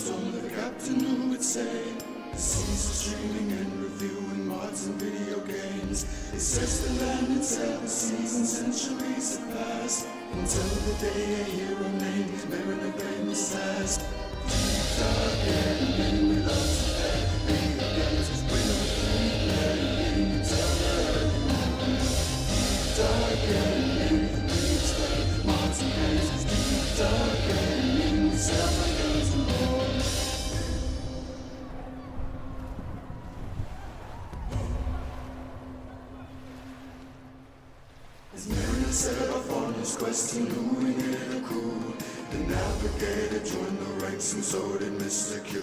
only the captain who would say. The seas are streaming and reviewing mods and video games. It says the land itself, the seasons, centuries have passed, until the day a hero named Mariner famous as Deep Dark Enemy. We love to play video games. We don't keep playing until the early morning. Deep Dark Enemy, the breeds play mods and games. Deep Dark Enemy, we sell my guns and more. As Mariner set off on his quest to new and get a crew, the navigator joined the ranks and so did Mr. Q.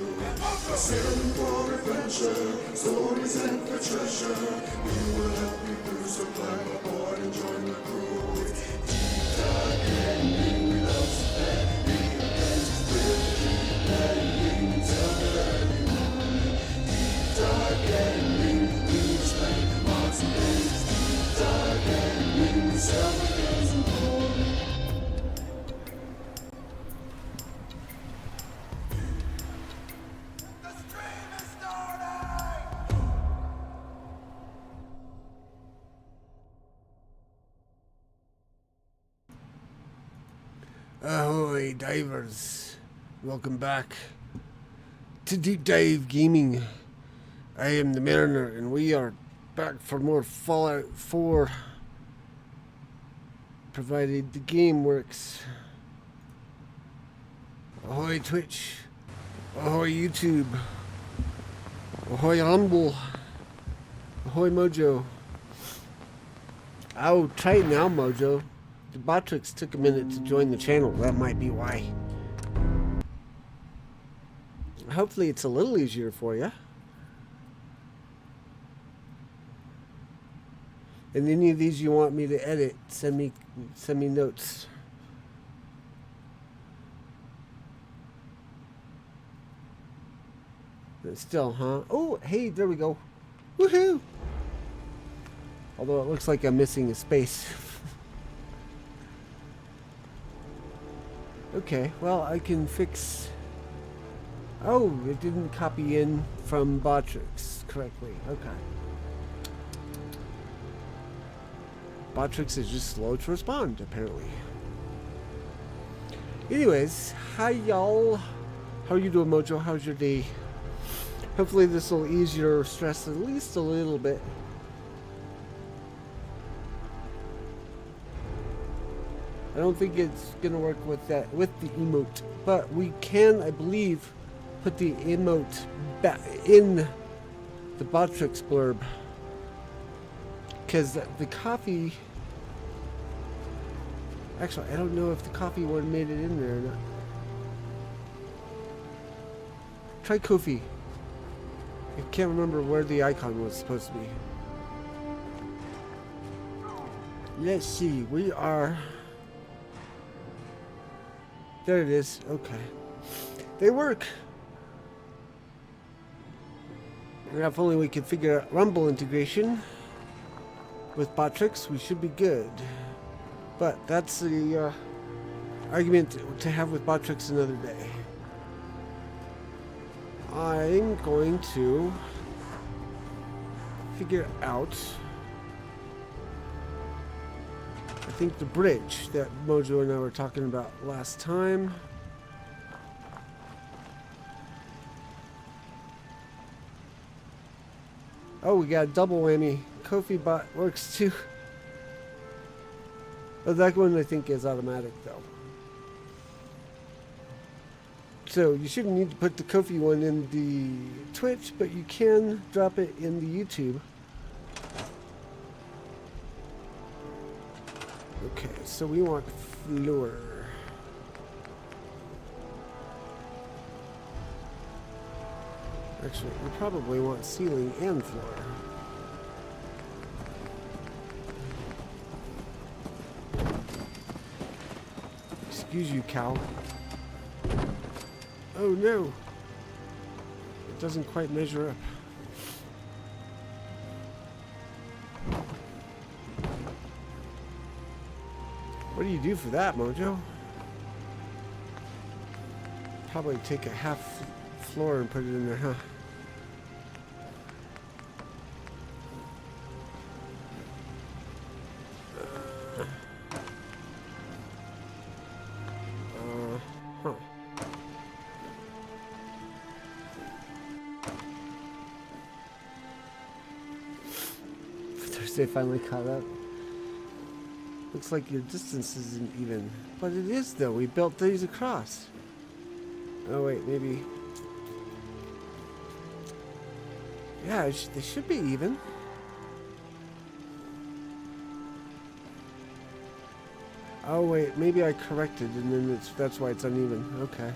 Sailing for adventure, stories and for treasure, we will help you through, so climb aboard and join the crew. Deep Dark Enemy, we love to play video games. We'll keep playing until the early morning. Deep Dark Enemy, we explain mods and games. Deep Dark Enemy, we sell the games and more. Ahoy divers, welcome back to Deep Dive Gaming. I am the Mariner and we are back for more Fallout 4, provided the game works. Ahoy Twitch, ahoy YouTube, ahoy Rumble, ahoy Mojo. Oh, try it now, Mojo. The Botrix took a minute to join the channel, that might be why. Hopefully it's a little easier for you. And any of these you want me to edit, send me notes. But still, huh? Oh, hey, there we go. Woohoo! Although it looks like I'm missing a space. Okay, well, I can fix... Oh, it didn't copy in from Botrix correctly. Okay. Botrix is just slow to respond, apparently. Anyways, hi y'all. How are you doing, Mojo? How's your day? Hopefully this will ease your stress at least a little bit. I don't think it's gonna work with that, with the emote, but we can, I believe, put the emote back in the Botrix blurb, because the coffee. Actually, I don't know if the coffee one made it in there or not. Try Kofi. I can't remember where the icon was supposed to be. Let's see. We are. There it is. Okay. They work. If only we could figure out Rumble integration with Botrix, we should be good. But that's the argument to have with Botrix another day. I'm going to figure out, I think, the bridge that Mojo and I were talking about last time. Oh, we got a double whammy. Kofi bot works too. Oh, that one I think is automatic though. So you shouldn't need to put the Kofi one in the Twitch, but you can drop it in the YouTube. Okay, so we want floor. Actually, we probably want ceiling and floor. Excuse you, cow. Oh no! It doesn't quite measure up. What do you do for that, Mojo? Probably take a half floor and put it in there, huh? Huh. Thursday finally caught up. Looks like your distance isn't even. But it is, though. We built these across. Oh, wait, maybe. Yeah, they should be even. Oh, wait, maybe I corrected and then that's why it's uneven. Okay.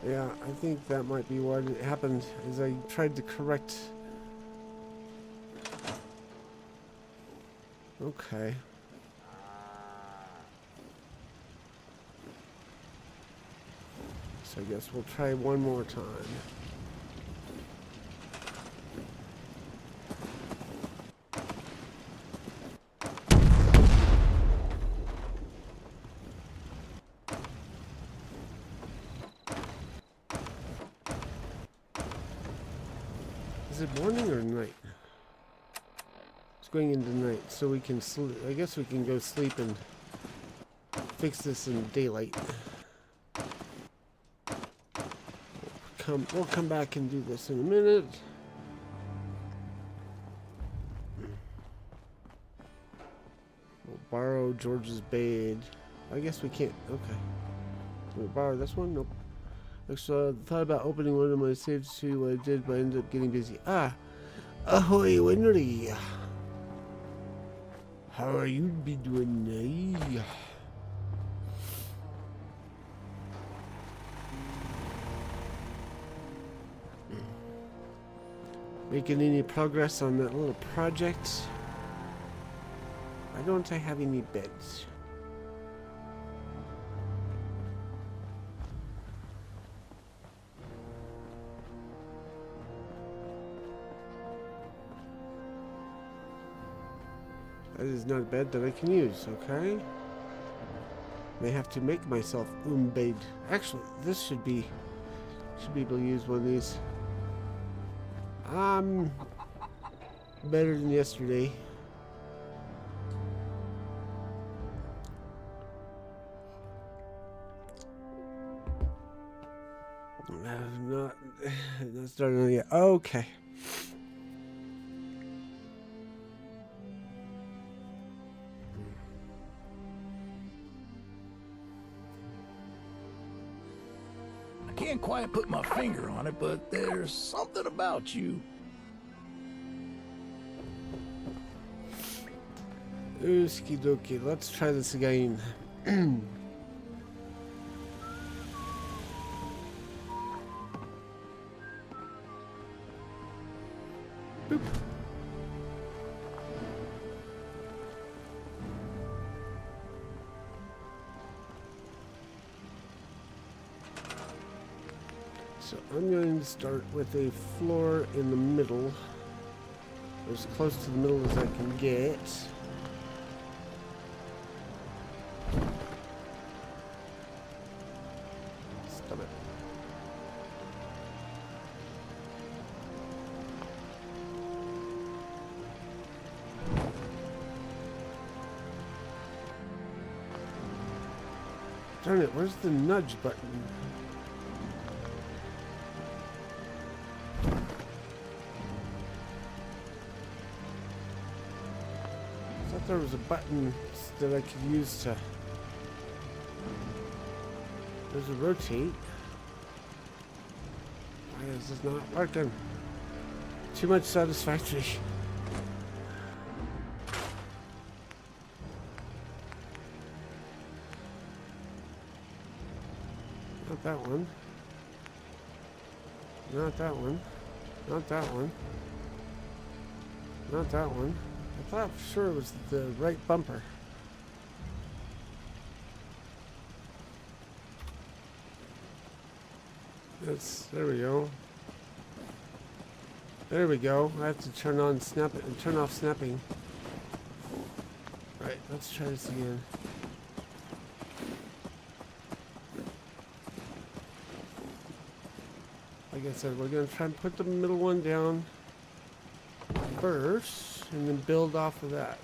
Yeah, I think that might be what happened, is I tried to correct. Okay. So I guess we'll try one more time. Is it morning or night? It's going into night, so we can sleep. I guess we can go sleep and fix this in daylight. We'll come back and do this in a minute. We'll borrow George's Bade. I guess we can't. Okay. Can we borrow this one? Nope. Actually, I thought about opening one of my saves to see what I did, but I ended up getting busy. Ah! Ahoy, Winry! How are you be doing? Making any progress on that little project? Why don't I have any beds? That is not a bed that I can use, okay? May have to make myself bed. Actually, this should be able to use one of these. Better than yesterday. Not starting yet. Okay. Can't quite put my finger on it, but there's something about you. Okie dokie, let's try this again. Boop. So I'm going to start with a floor in the middle, as close to the middle as I can get. Stop it. Darn it, where's the nudge button? There was a button that I could use to. There's a rotate. Why is this not working? Too much satisfactory. Not that one. Not that one. Not that one. Not that one. I thought for sure it was the right bumper. There we go. There we go. I have to turn on snap it and turn off snapping. Right, let's try this again. Like I said, we're gonna try and put the middle one down first and then build off of that.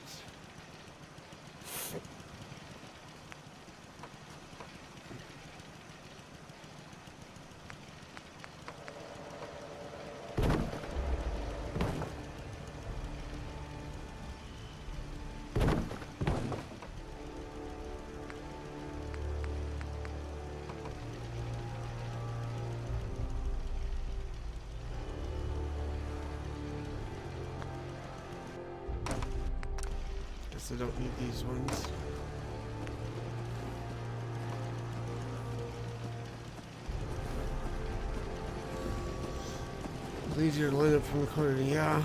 Guess I don't need these ones. It's easier to line up from the corner, yeah.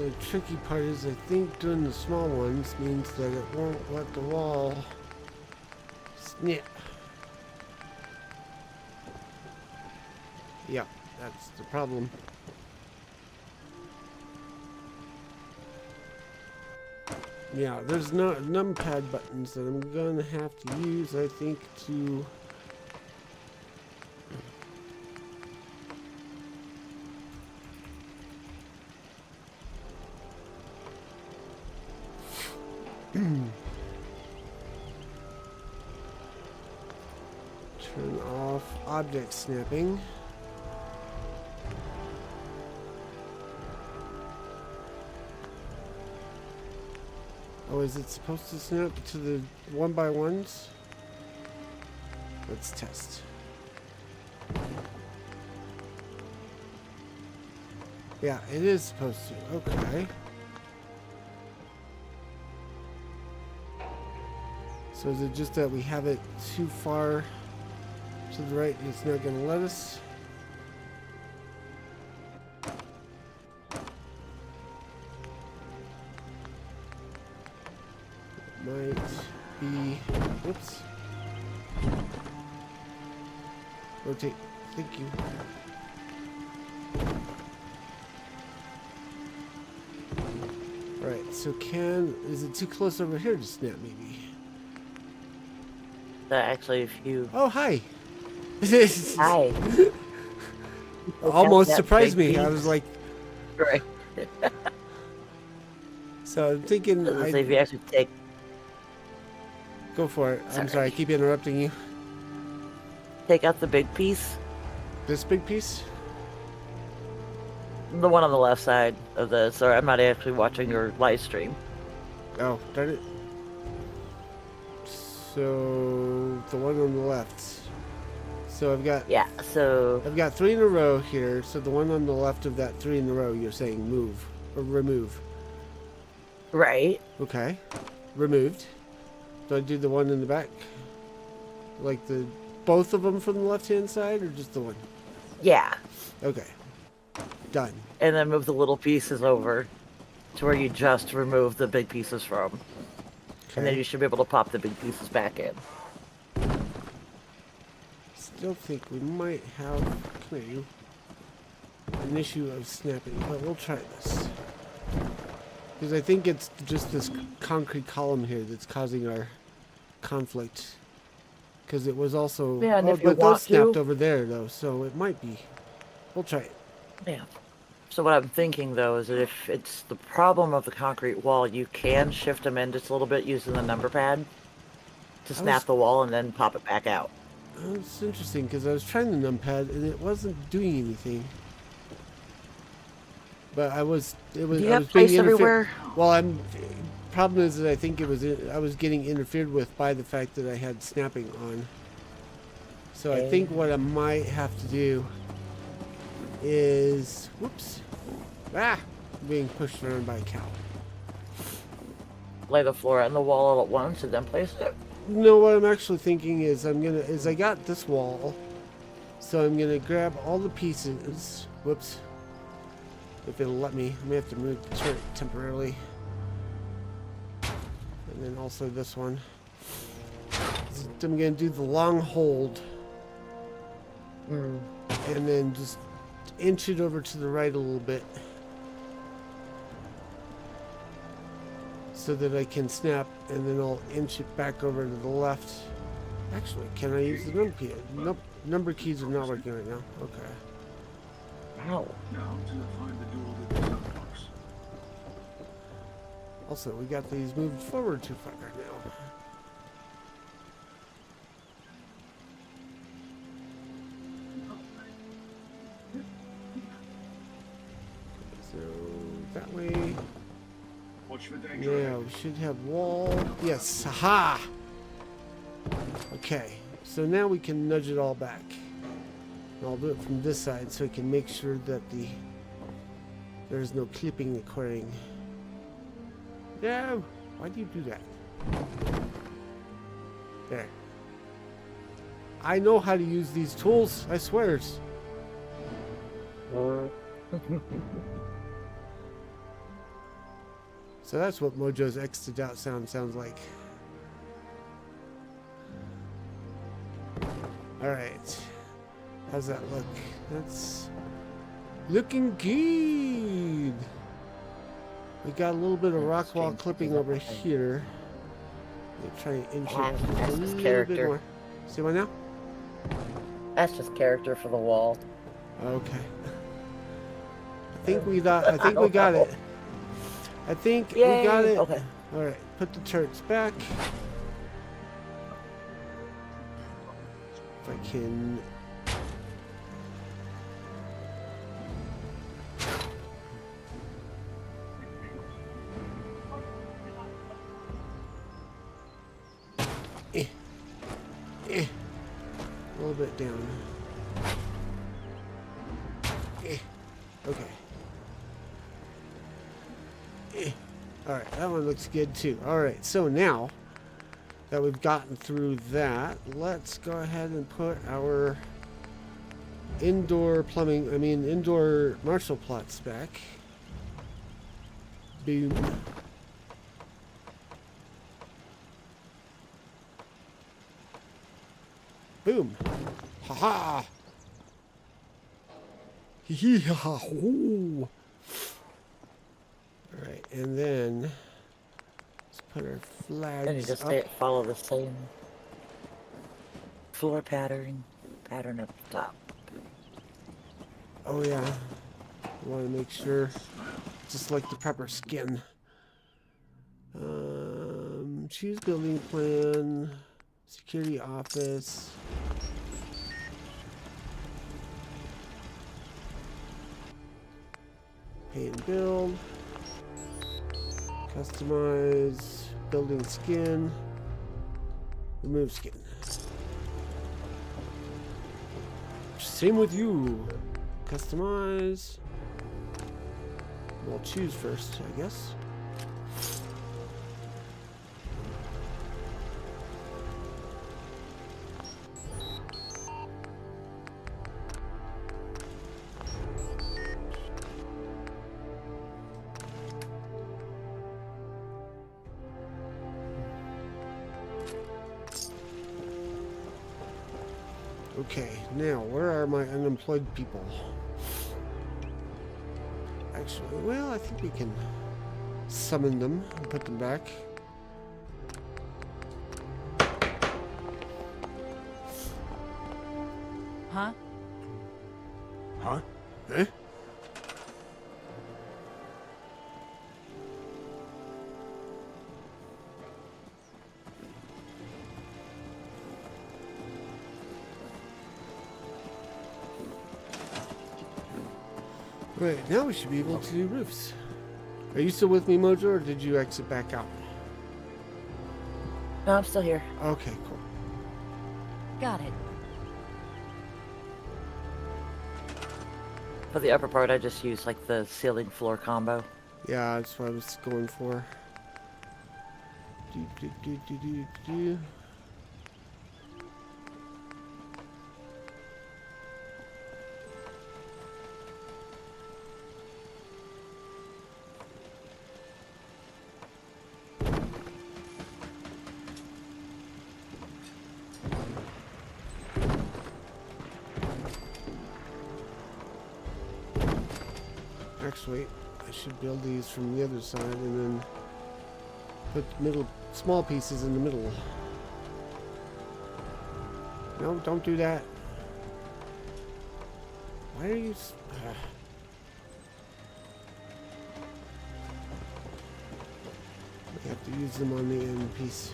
The tricky part is I think doing the small ones means that it won't let the wall snip. Yeah, that's the problem. Yeah, there's no numpad buttons that I'm gonna have to use, I think, to turn off object snapping. Oh, is it supposed to snap to the 1x1s? Let's test. Yeah, it is supposed to. Okay. So is it just that we have it too far to the right and it's not going to let us? It might be... Oops. Rotate. Thank you. Right, so is it too close over here to snap maybe? Actually, if you... Oh, hi. Hi. Almost That surprised big me. I piece. was like, Right. so I'm thinking So if you actually take... go for it. I'm Sorry. sorry, I keep interrupting you. Take out the big piece, This big piece? the one on the left side of the... Sorry, I'm not actually watching your live stream. Oh, darn it. So the one on the left. So I've got Yeah, so... I've got 3 in a row here. So the one on the left of that 3 in a row, you're saying move or remove. Right. Okay, removed. Do I do the one in the back? Like both of them from the left-hand side, or just the one? Yeah. Okay, done. And then move the little pieces over to where you just remove the big pieces from. And then you should be able to pop the big pieces back in. Still think we might have an issue of snapping, but we'll try this. Because I think it's just this concrete column here that's causing our conflict. Because it was also... Yeah, and oh, if you but those want snapped to- over there, though, so it might be. We'll try it. Yeah. So what I'm thinking though is that if it's the problem of the concrete wall, you can shift them in just a little bit using the number pad to snap the wall and then pop it back out. It's interesting, because I was trying the numpad, and it wasn't doing anything. But I was... It was, Do you I have was being place everywhere? Well, problem is that I think I was getting interfered with by the fact that I had snapping on. So I think what I might have to do is, whoops, I'm being pushed around by a cow. Lay the floor and the wall all at once and then place it. No, what I'm actually thinking is I got this wall, so I'm gonna grab all the pieces. Whoops. If it'll let me, I may have to move the turret temporarily. And then also this one. I'm gonna do the long hold. And then just inch it over to the right a little bit. So that I can snap, and then I'll inch it back over to the left. Actually, can I use the number key? Nope, number keys are not working right now. Okay. Wow. Now to find the door with the box. Also, we got these moved forward too far right now. So, that way. Watch for danger. Yeah, we should have wall. Yes, haha! Okay, so now we can nudge it all back. And I'll do it from this side so I can make sure that there's no clipping occurring. No! Why do you do that? There. I know how to use these tools, I swears. So that's what Mojo's X'd out sounds like. Alright. How's that look? That's looking good. We got a little bit of rock wall clipping over here. Let me try and inch it That's a just little bit character. more. See what now? That's just character for the wall. Okay. I think we got it. I think we got Yay! it. Okay. Alright, put the turrets back. If I can... A little bit down. Okay. Alright, that one looks good too. Alright, so now that we've gotten through that, let's go ahead and put our indoor Marshall plots back. Boom. Boom. Ha-ha! Hee-hee-ha-hoo! Alright, and then let's put our flags And you just up. follow the same floor pattern at the top. Oh yeah. I want to make sure, just like the prepper skin. Choose building plan, security office. Pay and build. Customize, building skin, remove skin. Same with you. Customize. We'll choose first, I guess. Okay, now where are my unemployed people? Actually, well, I think we can summon them and put them back. Huh? Huh? Eh? Right, now we should be able to do roofs. Are you still with me, Mojo, or did you exit back out? No, I'm still here. Okay, cool. Got it. For the upper part, I just used like the ceiling floor combo. Yeah, that's what I was going for. Do, do, do, do, do, do. Actually, I should build these from the other side and then put small pieces in the middle. No, don't do that. Why are you... We have to use them on the end piece.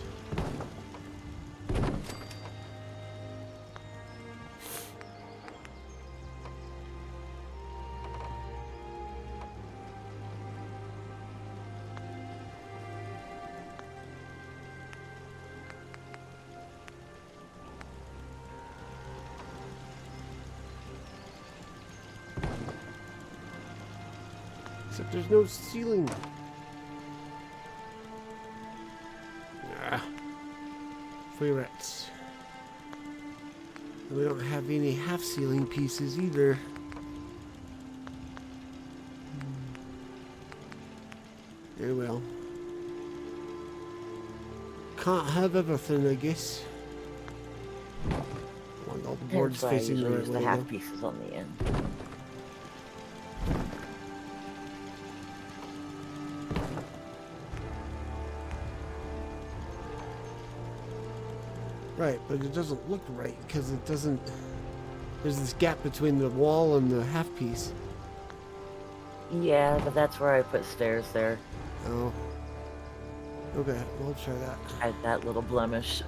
Except there's no ceiling. Ah. Free rats. We don't have any half ceiling pieces either. Yeah, well. Can't have everything, I guess. I want all the boards Hence why I facing the usually right use way. the half though. pieces on the end. Right, but it doesn't look right because it doesn't. There's this gap between the wall and the half piece. Yeah, but that's where I put stairs there. Oh. Okay, we'll try that. Add that little blemish.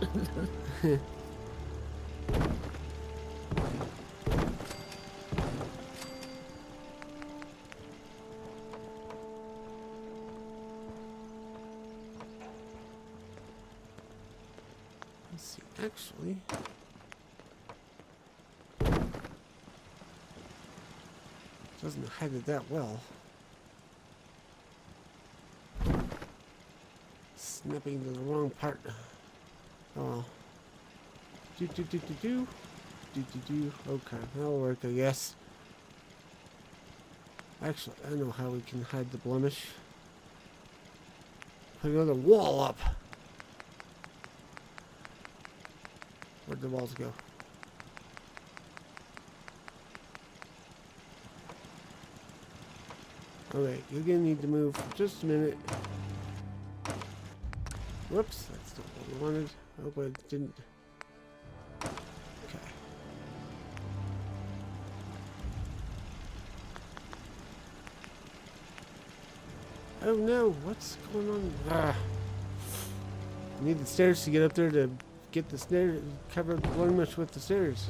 Let's see, actually. Doesn't hide it that well. Snapping to the wrong part. Oh well. Do do do do do. Do do do. Okay, that'll work, I guess. Actually, I know how we can hide the blemish. Put another wall up. Where'd the walls go? Alright, you're gonna need to move for just a minute. Whoops, that's not what we wanted. Oh, but it didn't. Okay. Oh no, what's going on? Ah. I need the stairs to get up there to get the stairs, cover the blemish with the stairs.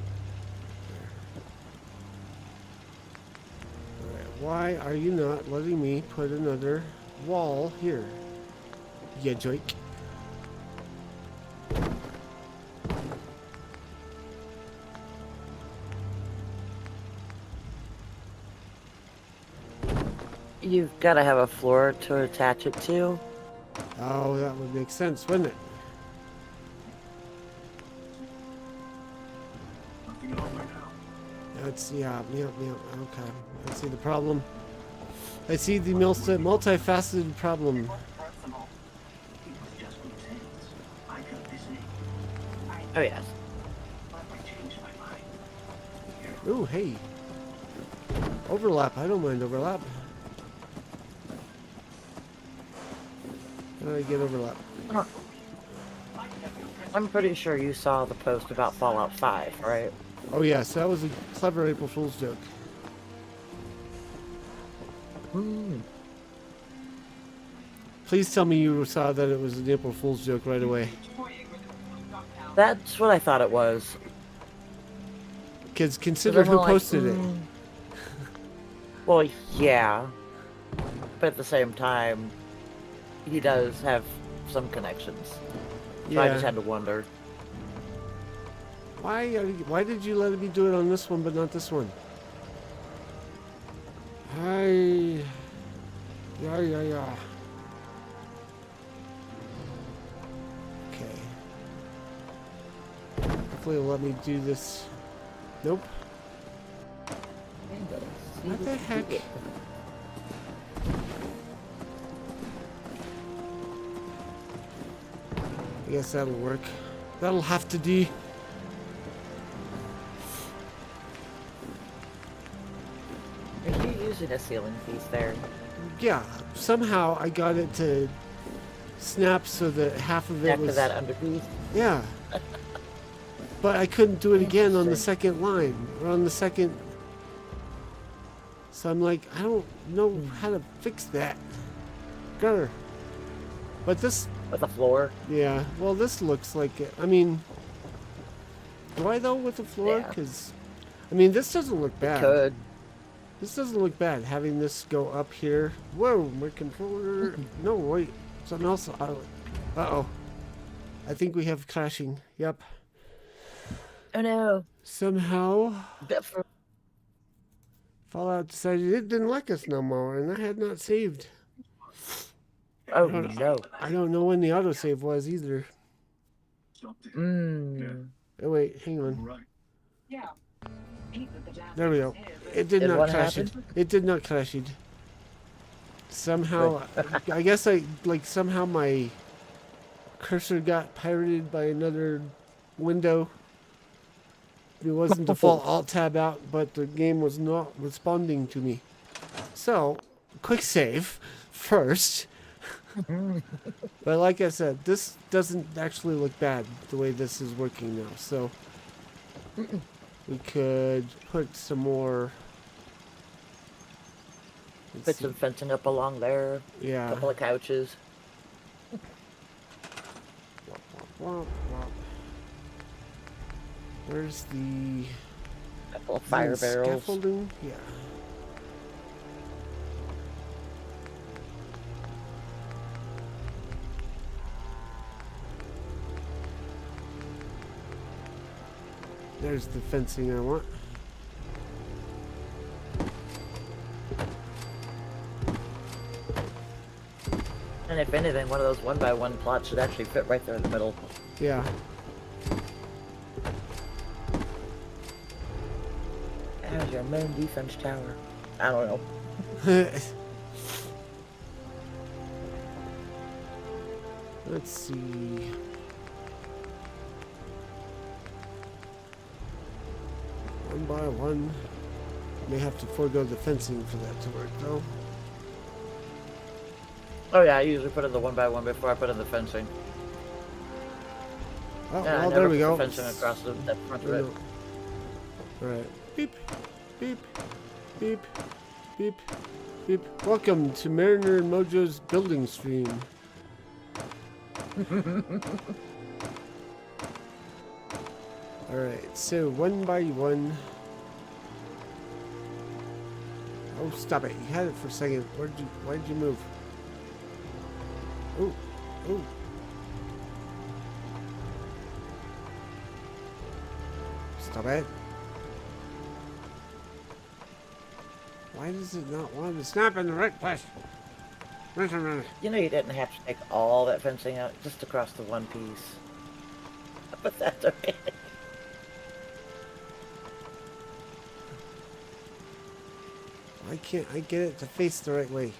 Alright, why are you not letting me put another wall here? Yeah, joke. You've got to have a floor to attach it to. Oh, that would make sense, wouldn't it? That's, yeah, okay. I see the problem. I see the multifaceted problem. Oh yes. Ooh, hey. Overlap, I don't mind overlap. How do I get overlap? I'm pretty sure you saw the post about Fallout 5, right? Oh yes, that was a clever April Fool's joke. Please tell me you saw that it was an April Fool's joke right away. That's what I thought it was. Kids, consider who posted it. Well, yeah. But at the same time, he does have some connections. So I just had to wonder. Why did you let me do it on this one but not this one? Yeah. Okay. Hopefully it'll let me do this. Nope. What the heck? I guess that'll work. That'll have to do. Are you using a ceiling piece there? Yeah, somehow I got it to snap so that half of it After was. that underpiece? Yeah. But I couldn't do it again on the second line or on the second. So I'm like, I don't know how to fix that. Grr. But this. With the floor? Yeah. Well, this looks like it. I mean, do I though with the floor? Yeah. Because, I mean, this doesn't look bad. Could. This doesn't look bad, having this go up here. Whoa, my controller. No, wait. Something else. Uh-oh. I think we have crashing. Yep. Oh no. Somehow, Different. Fallout decided it didn't like us no more, and I had not saved. Oh no. I don't know when the autosave was either. Mmm. Oh, wait, hang on. Yeah. There we go. It did Did not what crash it. happen? It did not crash it. Somehow, I guess somehow my cursor got pirated by another window. It wasn't default alt tab out, but the game was not responding to me. So, quick save first. But like I said, this doesn't actually look bad the way this is working now. So, we could put some more. Let's Put see. some fencing up along there. A Yeah. couple of couches. Womp, womp. Where's the Couple of fire barrels. scaffolding? Yeah. There's the fencing I want. And if anything, one of those 1x1 plots should actually fit right there in the middle. Yeah. How's your main defense tower? I don't know. Let's see. One by one. May have to forego the fencing for that to work, though. Oh yeah, I usually put in the 1x1 before I put in the fencing. Oh, Yeah, I well, never there we put go. the fencing across the front of it. Alright. Beep, beep, beep, beep, beep. Welcome to Mariner and Mojo's building stream. Alright, so one by one. Oh, stop it. You had it for a second. Why did you move? Oh, oh. Stop it. Why does it not want to snap in the right place? You know you didn't have to take all that fencing out, just across the one piece. But that's okay. Why can't I get it to face the right way?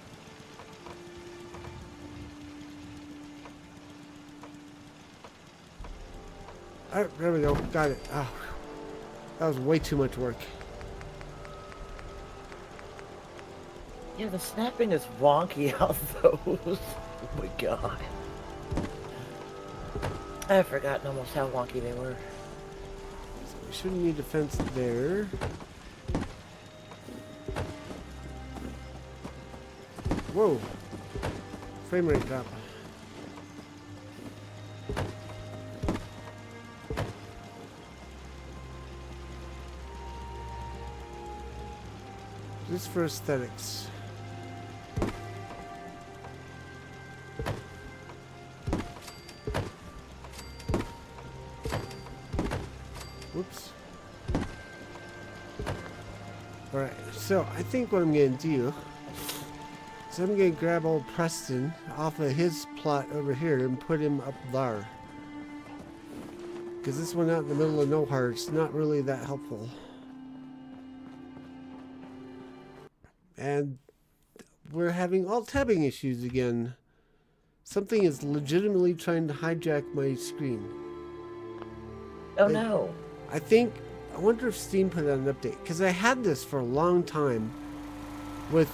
Alright, there we go. Got it. Oh, that was way too much work. Yeah, the snapping is wonky out those. Oh my god. I've forgotten almost how wonky they were. So we shouldn't need a fence there. Whoa. Frame rate drop. Just for aesthetics. Whoops. Alright, so I think what I'm going to do is I'm going to grab old Preston off of his plot over here and put him up there. Because this one out in the middle of nowhere, it's not really that helpful. And we're having alt-tabbing issues again. Something is legitimately trying to hijack my screen. Oh no. I wonder if Steam put out an update, because I had this for a long time with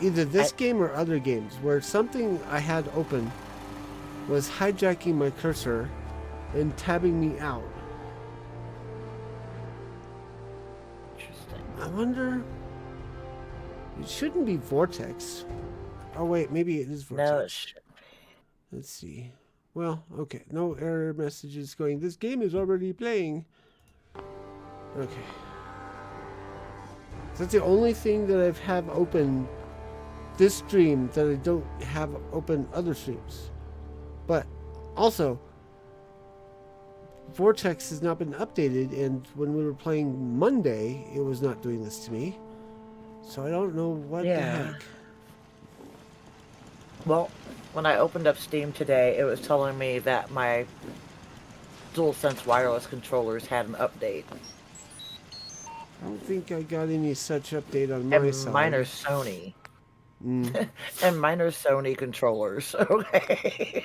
either this game or other games, where something I had open was hijacking my cursor and tabbing me out. Interesting. I wonder... It shouldn't be Vortex. Oh wait, maybe it is Vortex. No, it should. Let's see. Well, okay. No error messages going, this game is already playing. Okay. That's the only thing that I've have open this stream that I don't have open other streams. But also, Vortex has not been updated, and when we were playing Monday, it was not doing this to me. So I don't know what the heck. Well, when I opened up Steam today, it was telling me that my DualSense wireless controllers had an update. I don't think I got any such update on my side. And mine are Sony. And mine are Sony controllers, okay?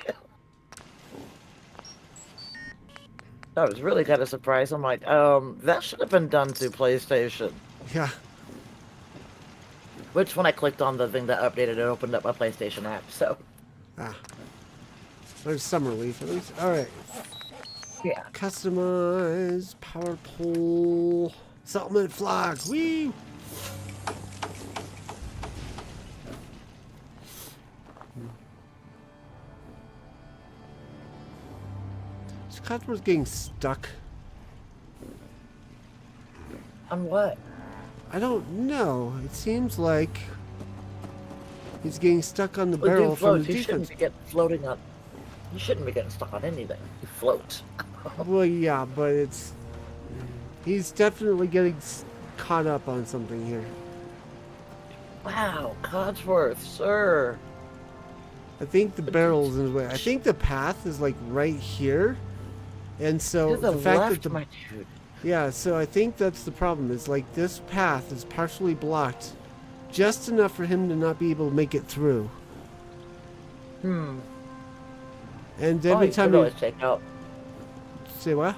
I was really kind of surprised. I'm like, that should have been done through PlayStation. Yeah. Which, when I clicked on the thing that updated, it opened up my PlayStation app, so... Ah. There's some relief, at least. Alright. Yeah. Customize, power pole, settlement flag, wee! This customer's getting stuck. On what? I don't know. It seems like he's getting stuck on the Well, barrel dude from floats. the You shouldn't defense. be getting floating on... You shouldn't be getting stuck on anything. You float. Well, yeah, but it's... He's definitely getting caught up on something here. Wow, Codsworth, sir. I think the barrel's in his way. I think the path is like right here. And so To the fact left, that the... my dude. Yeah, so I think that's the problem. Is like this path is partially blocked. Just enough for him to not be able to make it through. Hmm. And Oh, every you time could you... always take out Say what?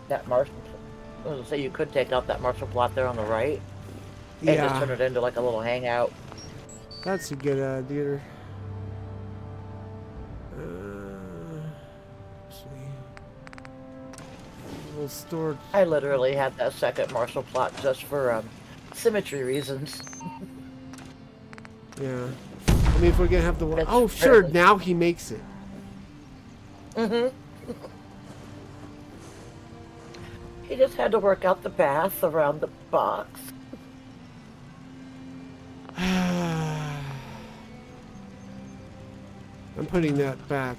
that marshal... I was gonna say, you could take out that marshal plot there on the right. And just turn Yeah, it into like a little hangout. that's a good idea. Let's see. We'll store... I literally had that second marshal plot just for, symmetry reasons. Yeah. I mean, if we're gonna have the... That's Oh, sure, fair. now he makes it. Mm-hmm. He just had to work out the path around the box. I'm putting that back.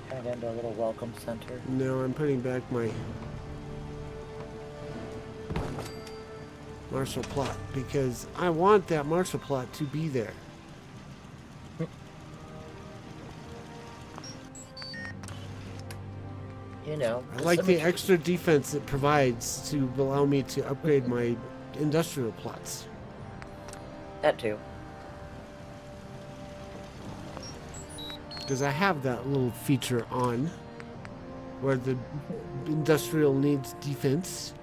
Turned into a little welcome center. No, I'm putting back my martial plot because I want that martial plot to be there. You know. I like the symmetry. extra defense it provides to allow me to upgrade my industrial plots. That too. Because I have that little feature on where the industrial needs defense.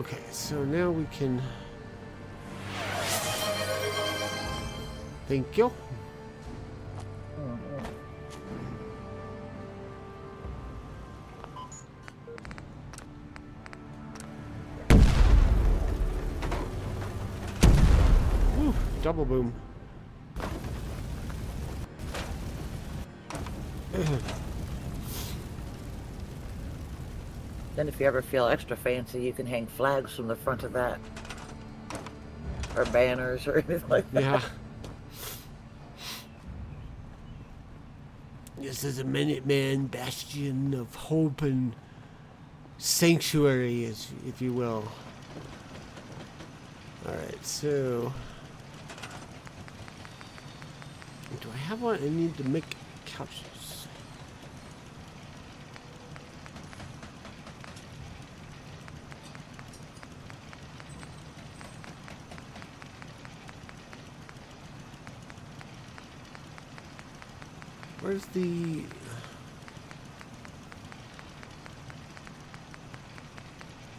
Okay, so now we can. Thank you. Woo, double boom. Then if you ever feel extra fancy, you can hang flags from the front of that. Or banners or anything like that. Yeah. This is a Minuteman bastion of hope and sanctuary, if you will. Alright, so... Do I have one? I need to make couches. Where's the...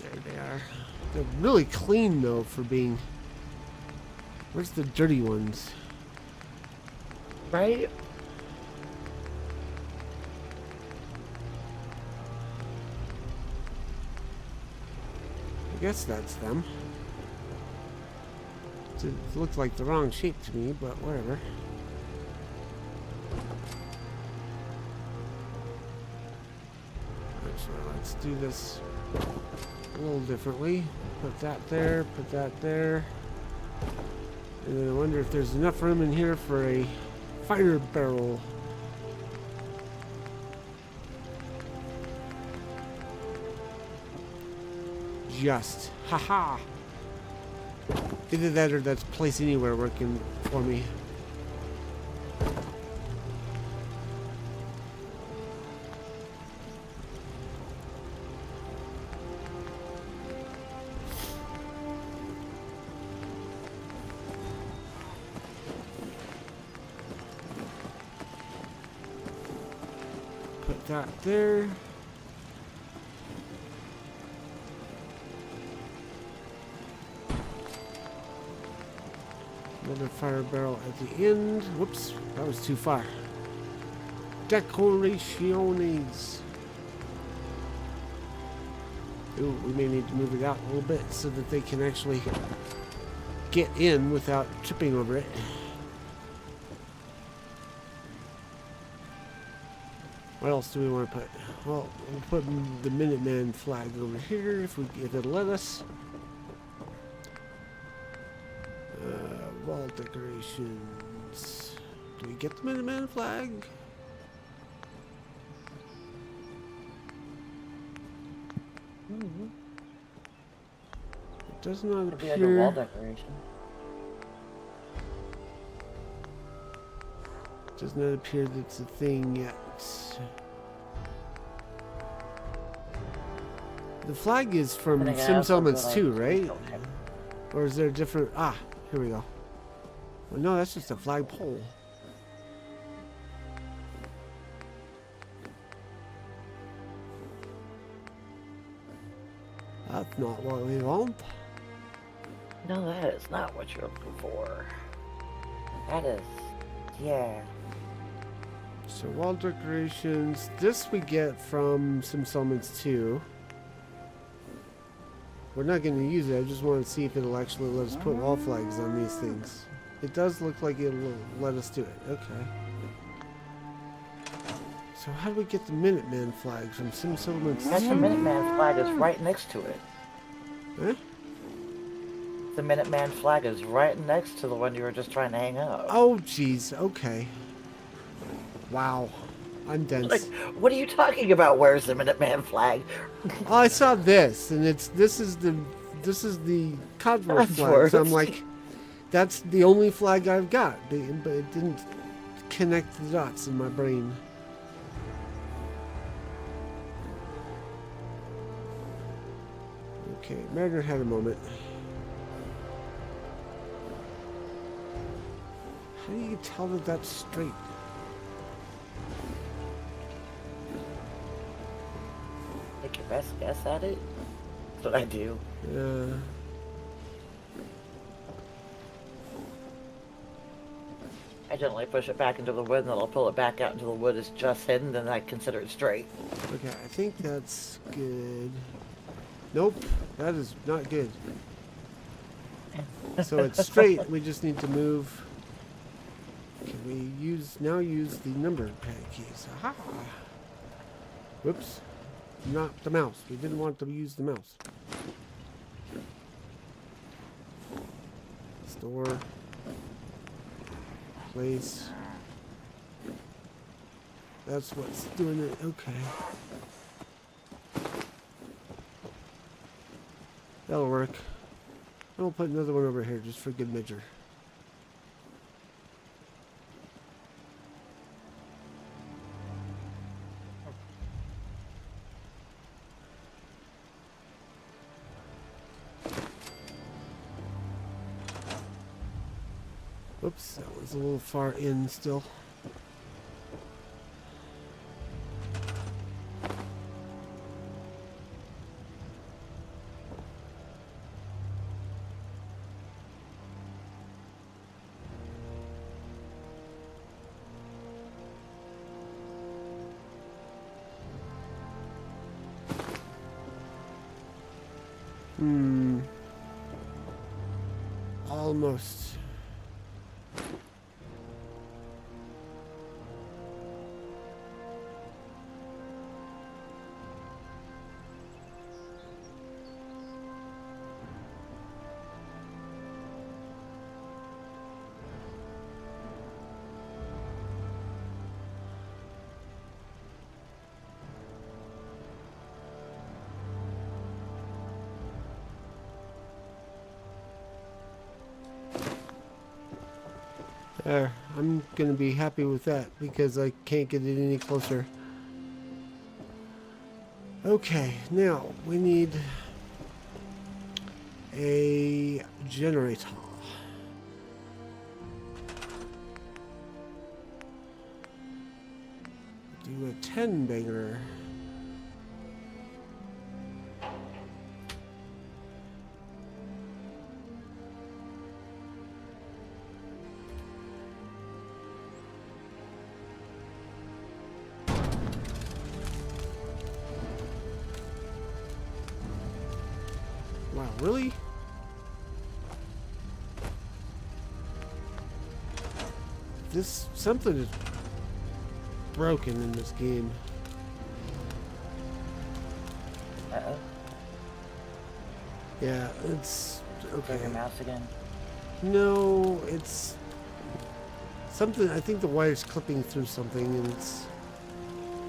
There they are. They're really clean, though, for being... Where's the dirty ones? Right? I guess that's them. It looked like the wrong shape to me, but whatever. Actually, let's do this a little differently. Put that there, put that there. And then I wonder if there's enough room in here for a fire barrel. Just. Haha. Either that or that's place anywhere working for me. Put that there. Another fire barrel at the end. Whoops, that was too far. Decoraciones. Ooh, we may need to move it out a little bit so that they can actually get in without tripping over it. What else do we want to put? Well, we'll put the Minuteman flag over here if it'll let us. Wall decorations. Do we get the Minuteman flag? It does not It'd be like a wall appear. decoration. Does not appear that it's a thing yet. The flag is from And again, I Sims also Elements feel 2, like- right? Okay. Or is there a different... Ah, here we go. Well, no, that's just a flagpole. That's not what we want. No, that is not what you're looking for. That is... Yeah. So wall decorations. This we get from Sims Elements 2. We're not going to use it. I just want to see if it'll actually let us put wall flags on these things. It does look like it'll let us do it. Okay. So how do we get the Minuteman flag from Sims Elements 2? That's the Minuteman flag is right next to it. Huh? The Minuteman flag is right next to the one you were just trying to hang up. Oh, jeez. Okay. Wow. I'm dense. Like, what are you talking about? Where's the Minuteman flag? Oh, I saw this, and this is the Codsworth flag. So I'm like, that's the only flag I've got, but it didn't connect the dots in my brain. Okay, Mariner had a moment. How do you tell that that's straight? Take your best guess at it. That's what I do. Yeah. I gently push it back into the wood, and then I'll pull it back out until the wood is just hidden, then I consider it straight. Okay, I think that's good. Nope, that is not good. So it's straight, we just need to move. Can we use the number pad keys? Aha! Whoops. Not the mouse. We didn't want to use the mouse. Store. Place. That's what's doing it. Okay. That'll work. And we'll put another one over here just for good measure. Oops, that was a little far in still. Almost. There, I'm gonna be happy with that because I can't get it any closer. Okay, now we need a generator. Do a 10 banger. Wow, really? Something is broken in this game. Uh-oh. Yeah, it's okay. Your mouse again. No, it's something. I think the wire's clipping through something and it's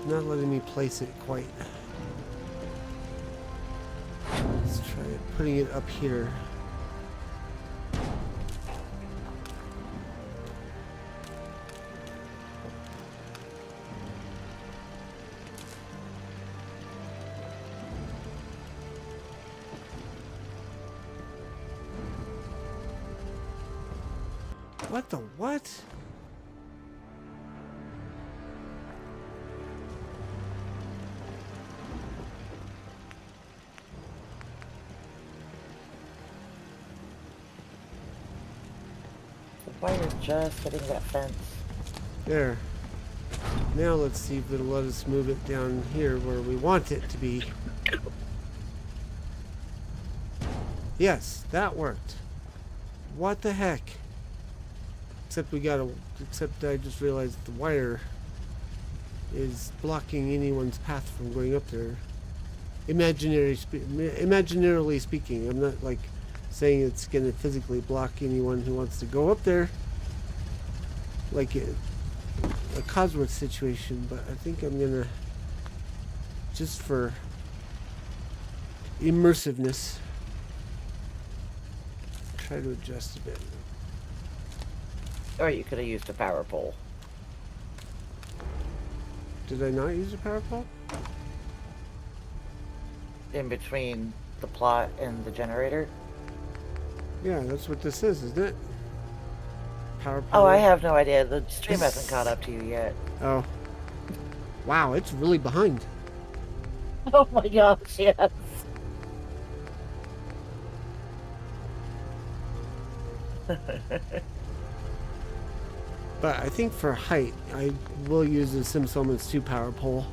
not letting me place it quite. Let's try putting it up here. What the what? The wire just hitting that fence. There. Now let's see if it'll let us move it down here where we want it to be. Yes, that worked. What the heck? Except I just realized the wire is blocking anyone's path from going up there. Imaginarily speaking, I'm not like saying it's going to physically block anyone who wants to go up there, like a Cosworth situation. But I think I'm gonna, just for immersiveness, try to adjust a bit. Or you could have used a power pole. Did I not use a power pole? In between the plot and the generator. Yeah, that's what this is, isn't it? Power Oh, pole. I have no idea. The stream hasn't caught up to you yet. Oh. Wow, it's really behind. Oh my gosh, yes. But I think for height, I will use the SimSettlements 2 power pole.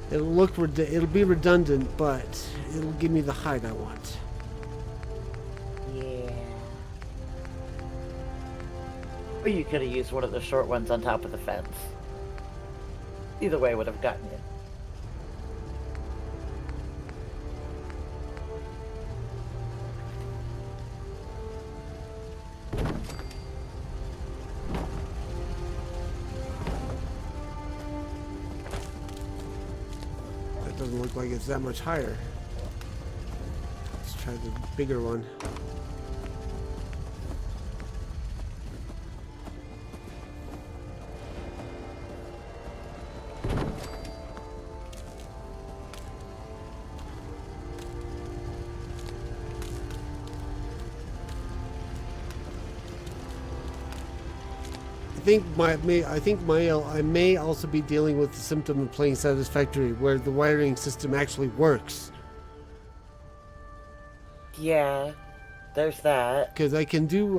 It'll be redundant, but it'll give me the height I want. Yeah. Or you could have used one of the short ones on top of the fence. Either way would have gotten you. That doesn't look like it's that much higher. Let's try the bigger one. I may also be dealing with the symptom of playing Satisfactory, where the wiring system actually works. Yeah, there's that. Because I can do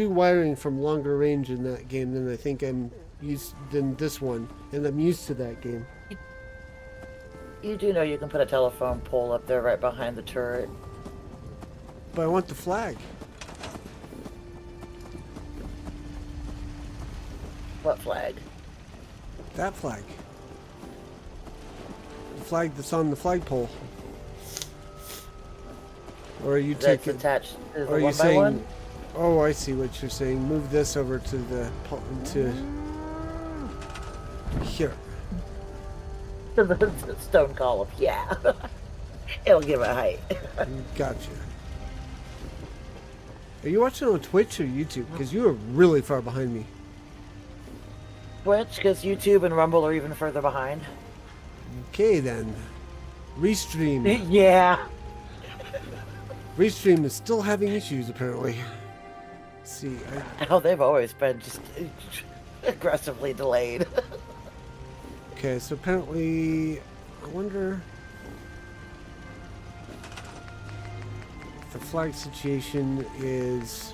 wiring from longer range in that game than I think I'm used than this one, and I'm used to that game. You do know you can put a telephone pole up there right behind the turret. But I want the flag. What flag? That flag. The flag that's on the flagpole. Or are you That's taking? attached to the Or are you one by saying? one? Oh, I see what you're saying. Move this over to the here. To the stone column, yeah. It'll give it height. Gotcha. Are you watching on Twitch or YouTube? Because you are really far behind me. Twitch, because YouTube and Rumble are even further behind. Okay then. Restream. Yeah. Restream is still having issues apparently. Let's see. Oh, they've always been just aggressively delayed. Okay, so apparently, I wonder if the flag situation is.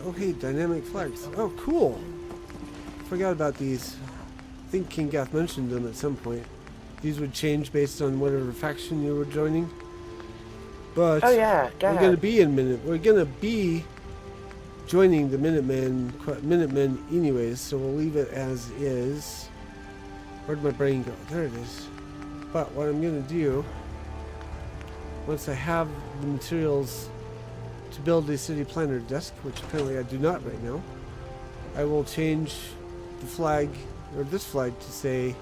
Oh, hey, dynamic flags. Oh, cool. Forgot about these. I think King Gath mentioned them at some point. These would change based on whatever faction you were joining. But Oh yeah, go we're ahead. gonna be in We're gonna be joining the Minutemen anyways, so we'll leave it as is. Where'd my brain go? There it is. But what I'm gonna do, once I have the materials to build a city planner desk, which apparently I do not right now, I will change the flag, or this flag, to say,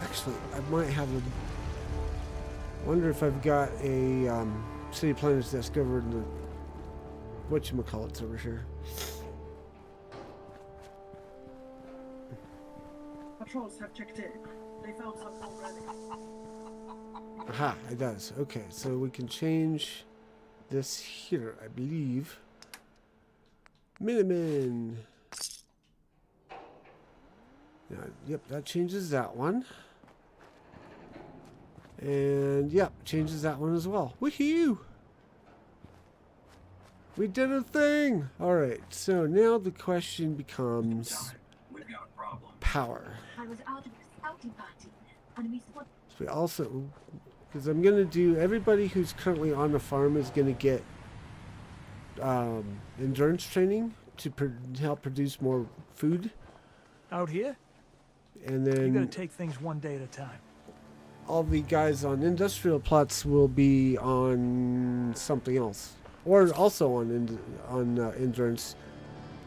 actually, I might have a, wonder if I've got a city planner's desk over in the, whatchamacallits over here. Patrols have checked in. They found something already. Aha, it does. Okay, so we can change this here, I believe. Minutemen. Now, yep, that changes that one. And yep, changes that one as well. Woohoo! We did a thing! Alright, so now the question becomes We've got a problem. power. I was out of the scouting party, and we spotted So we also, because I'm going to do, everybody who's currently on the farm is going to get endurance training to help produce more food. Out here, And you gotta then take things one day at a time. all the guys on industrial plots will be on something else. Or also on endurance,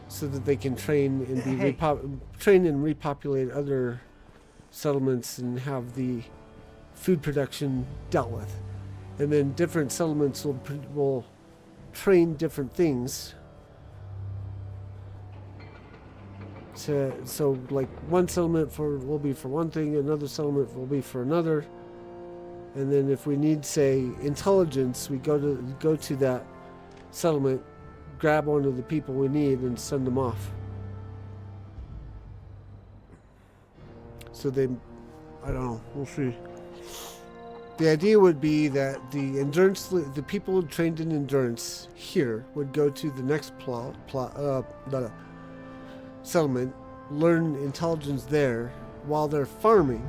so that they can train and be Hey. train and repopulate other settlements and have the food production dealt with. And then different settlements will train different things. So like one settlement will be for one thing, another settlement will be for another. And then if we need, say, intelligence, we go to that settlement, grab one of the people we need, and send them off. So they, I don't know, we'll see. The idea would be that the people trained in endurance here would go to the next settlement, learn intelligence there while they're farming,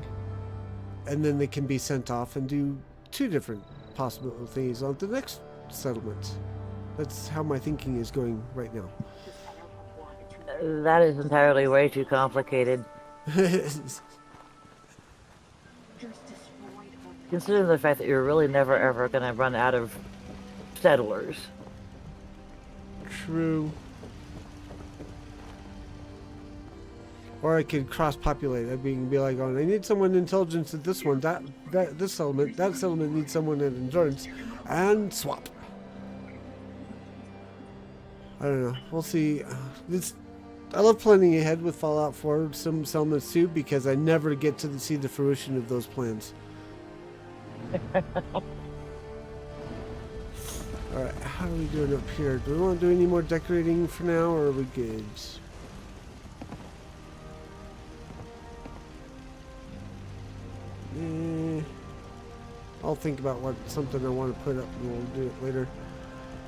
and then they can be sent off and do 2 different possible things on the next settlement. That's how my thinking is going right now. That is entirely way too complicated. Considering the fact that you're really never ever going to run out of settlers. True. Or I could cross-populate. I'd be like, oh, I need someone intelligence at this one. This settlement. That settlement needs someone at endurance, and swap. I don't know. We'll see. I love planning ahead with Fallout 4, some settlements too, because I never get to see the fruition of those plans. Alright, how are we doing up here? Do we want to do any more decorating for now, or are we good? I'll think about something I want to put up and we'll do it later.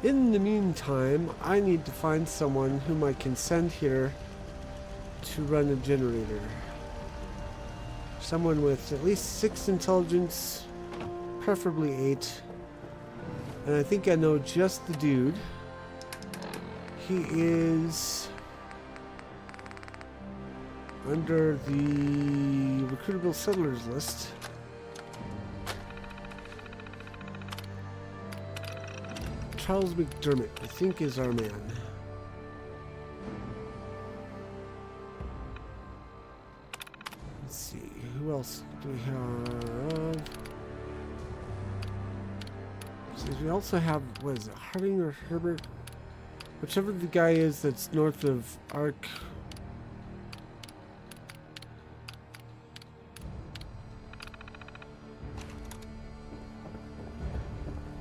In the meantime, I need to find someone whom I can send here to run a generator. Someone with at least 6 intelligence, preferably 8. And I think I know just the dude. He is under the recruitable settlers list. Charles McDermott, I think, is our man. Let's see, who else do we have? So we also have, what is it, Harding or Herbert? Whichever the guy is that's north of Ark.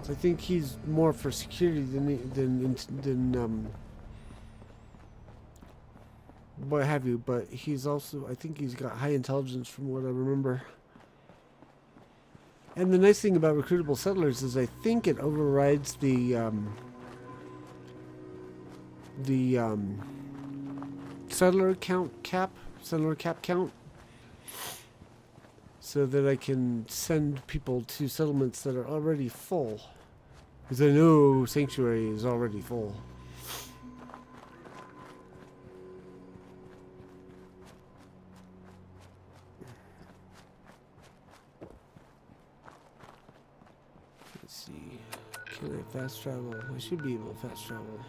So I think he's more for security than what have you, but he's also, I think he's got high intelligence from what I remember. And the nice thing about recruitable settlers is I think it overrides the settler cap count, so that I can send people to settlements that are already full, because I know Sanctuary is already full. Let's see, can I fast travel? I should be able to fast travel.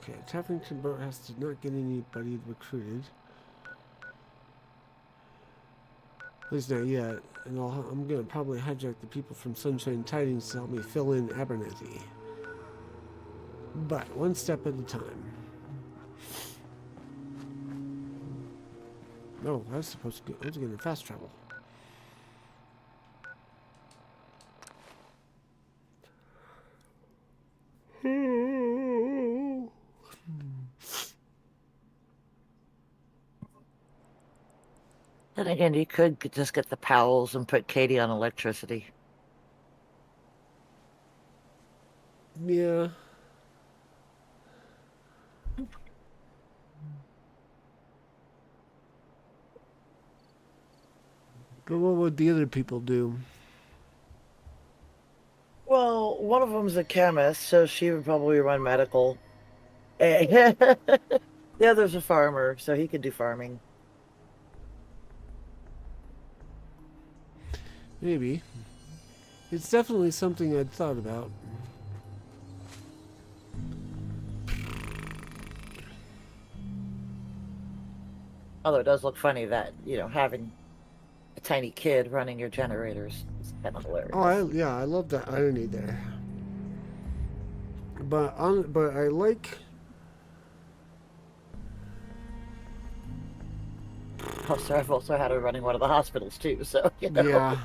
Okay, Taffington Boat has to not get anybody recruited. At least not yet. And I'm going to probably hijack the people from Sunshine Tidings to help me fill in Abernathy. But one step at a time. Oh, I was supposed to go. I was going to fast travel. Then again, you could just get the Powells and put Katie on electricity. Yeah. But what would the other people do? Well, one of them's a chemist, so she would probably run medical. The other's a farmer, so he could do farming. Maybe. It's definitely something I'd thought about. Although it does look funny that, you know, having a tiny kid running your generators is kind of hilarious. Oh, I love that irony there. But I like. Also, I've also had her running one of the hospitals too, so you know. Yeah.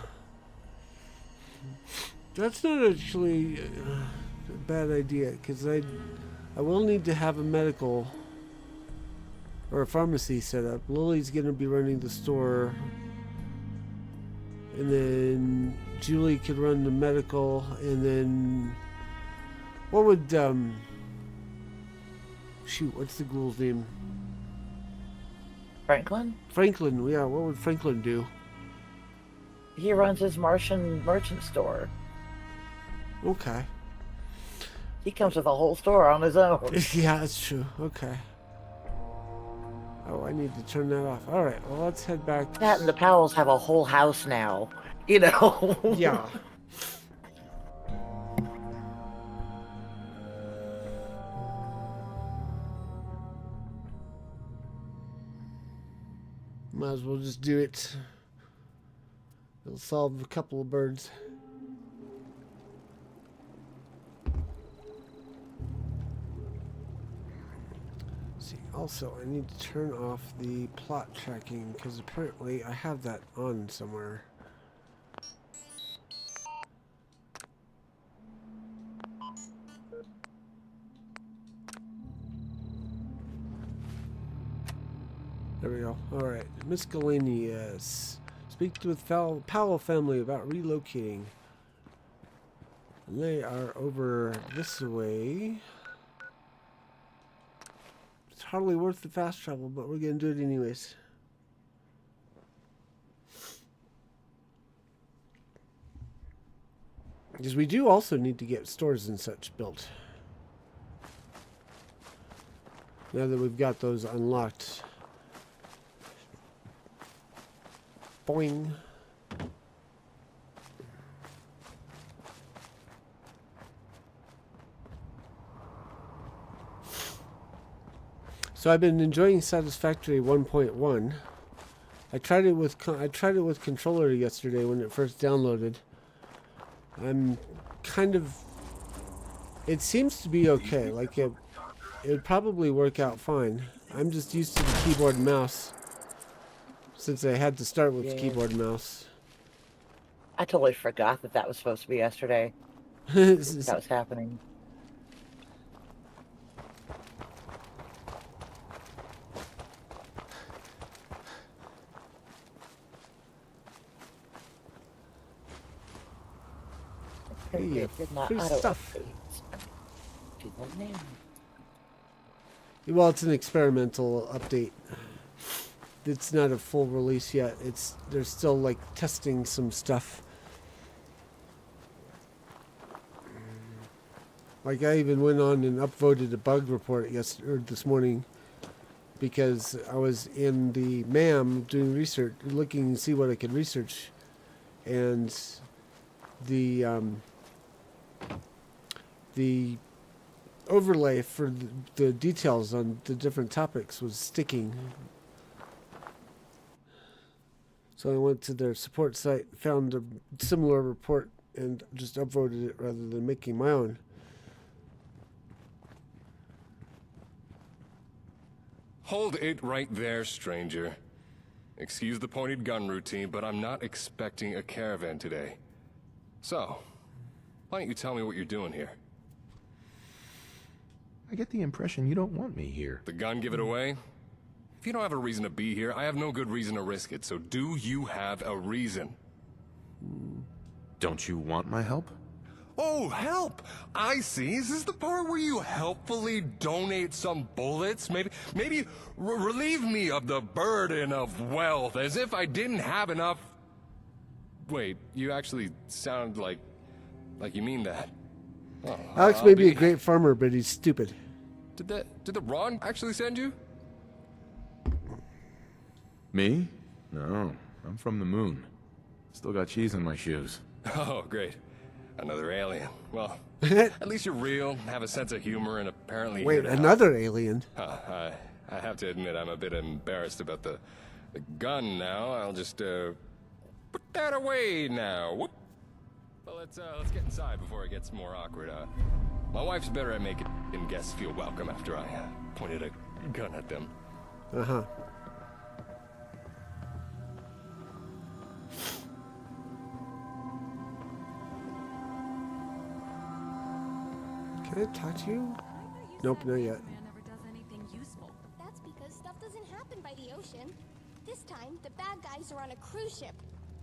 That's not actually. a bad idea, because I will need to have a medical or a pharmacy set up. Lily's going to be running the store, and then Julie could run the medical, and then what would shoot, what's the ghoul's name? Franklin? Franklin. Yeah, what would Franklin do? He runs his Martian merchant store. Okay. He comes with a whole store on his own. Yeah, that's true. Okay. Oh, I need to turn that off. All right, well, let's head back. That and the Powells have a whole house now. You know? Yeah. Might as well just do it. It'll solve a couple of birds. See, also, I need to turn off the plot tracking because apparently I have that on somewhere. There we go. Alright. Miscellaneous. Speak with Powell family about relocating. And they are over this way. It's hardly worth the fast travel, but we're going to do it anyways. Because we do also need to get stores and such built. Now that we've got those unlocked. Boing. So I've been enjoying Satisfactory 1.1. I tried it with controller yesterday when it first downloaded. I'm kind of. It seems to be okay. Like it would probably work out fine. I'm just used to the keyboard and mouse. Since I had to start with keyboard and mouse. I totally forgot that was supposed to be yesterday. That was happening. Hey, free stuff. Well, it's an experimental update. It's not a full release yet. They're still like testing some stuff. Like I even went on and upvoted a bug report this morning because I was in the MAM doing research, looking to see what I could research, and the overlay for the details on the different topics was sticking. So I went to their support site, found a similar report, and just upvoted it rather than making my own. Hold it right there, stranger. Excuse the pointed gun routine, but I'm not expecting a caravan today. So, why don't you tell me what you're doing here? I get the impression you don't want me here. The gun give it away? If you don't have a reason to be here, I have no good reason to risk it, so do you have a reason? Don't you want my help? Oh, help! I see. Is this the part where you helpfully donate some bullets? Maybe relieve me of the burden of wealth, as if I didn't have enough... Wait, you actually sound like you mean that. Oh, Alex may be a great farmer, but he's stupid. Did the Ron actually send you? Me? No, I'm from the moon. Still got cheese in my shoes. Oh, great. Another alien. Well, at least you're real, have a sense of humor, and apparently... Wait, another alien? I have to admit I'm a bit embarrassed about the gun now. I'll just, put that away now. Whoop. Well, let's get inside before it gets more awkward. My wife's better at making guests feel welcome after I pointed a gun at them. Uh-huh. Can I talk to you? Nope, not yet. never does anything useful. That's because stuff doesn't happen by the ocean. This time, the bad guys are on a cruise ship.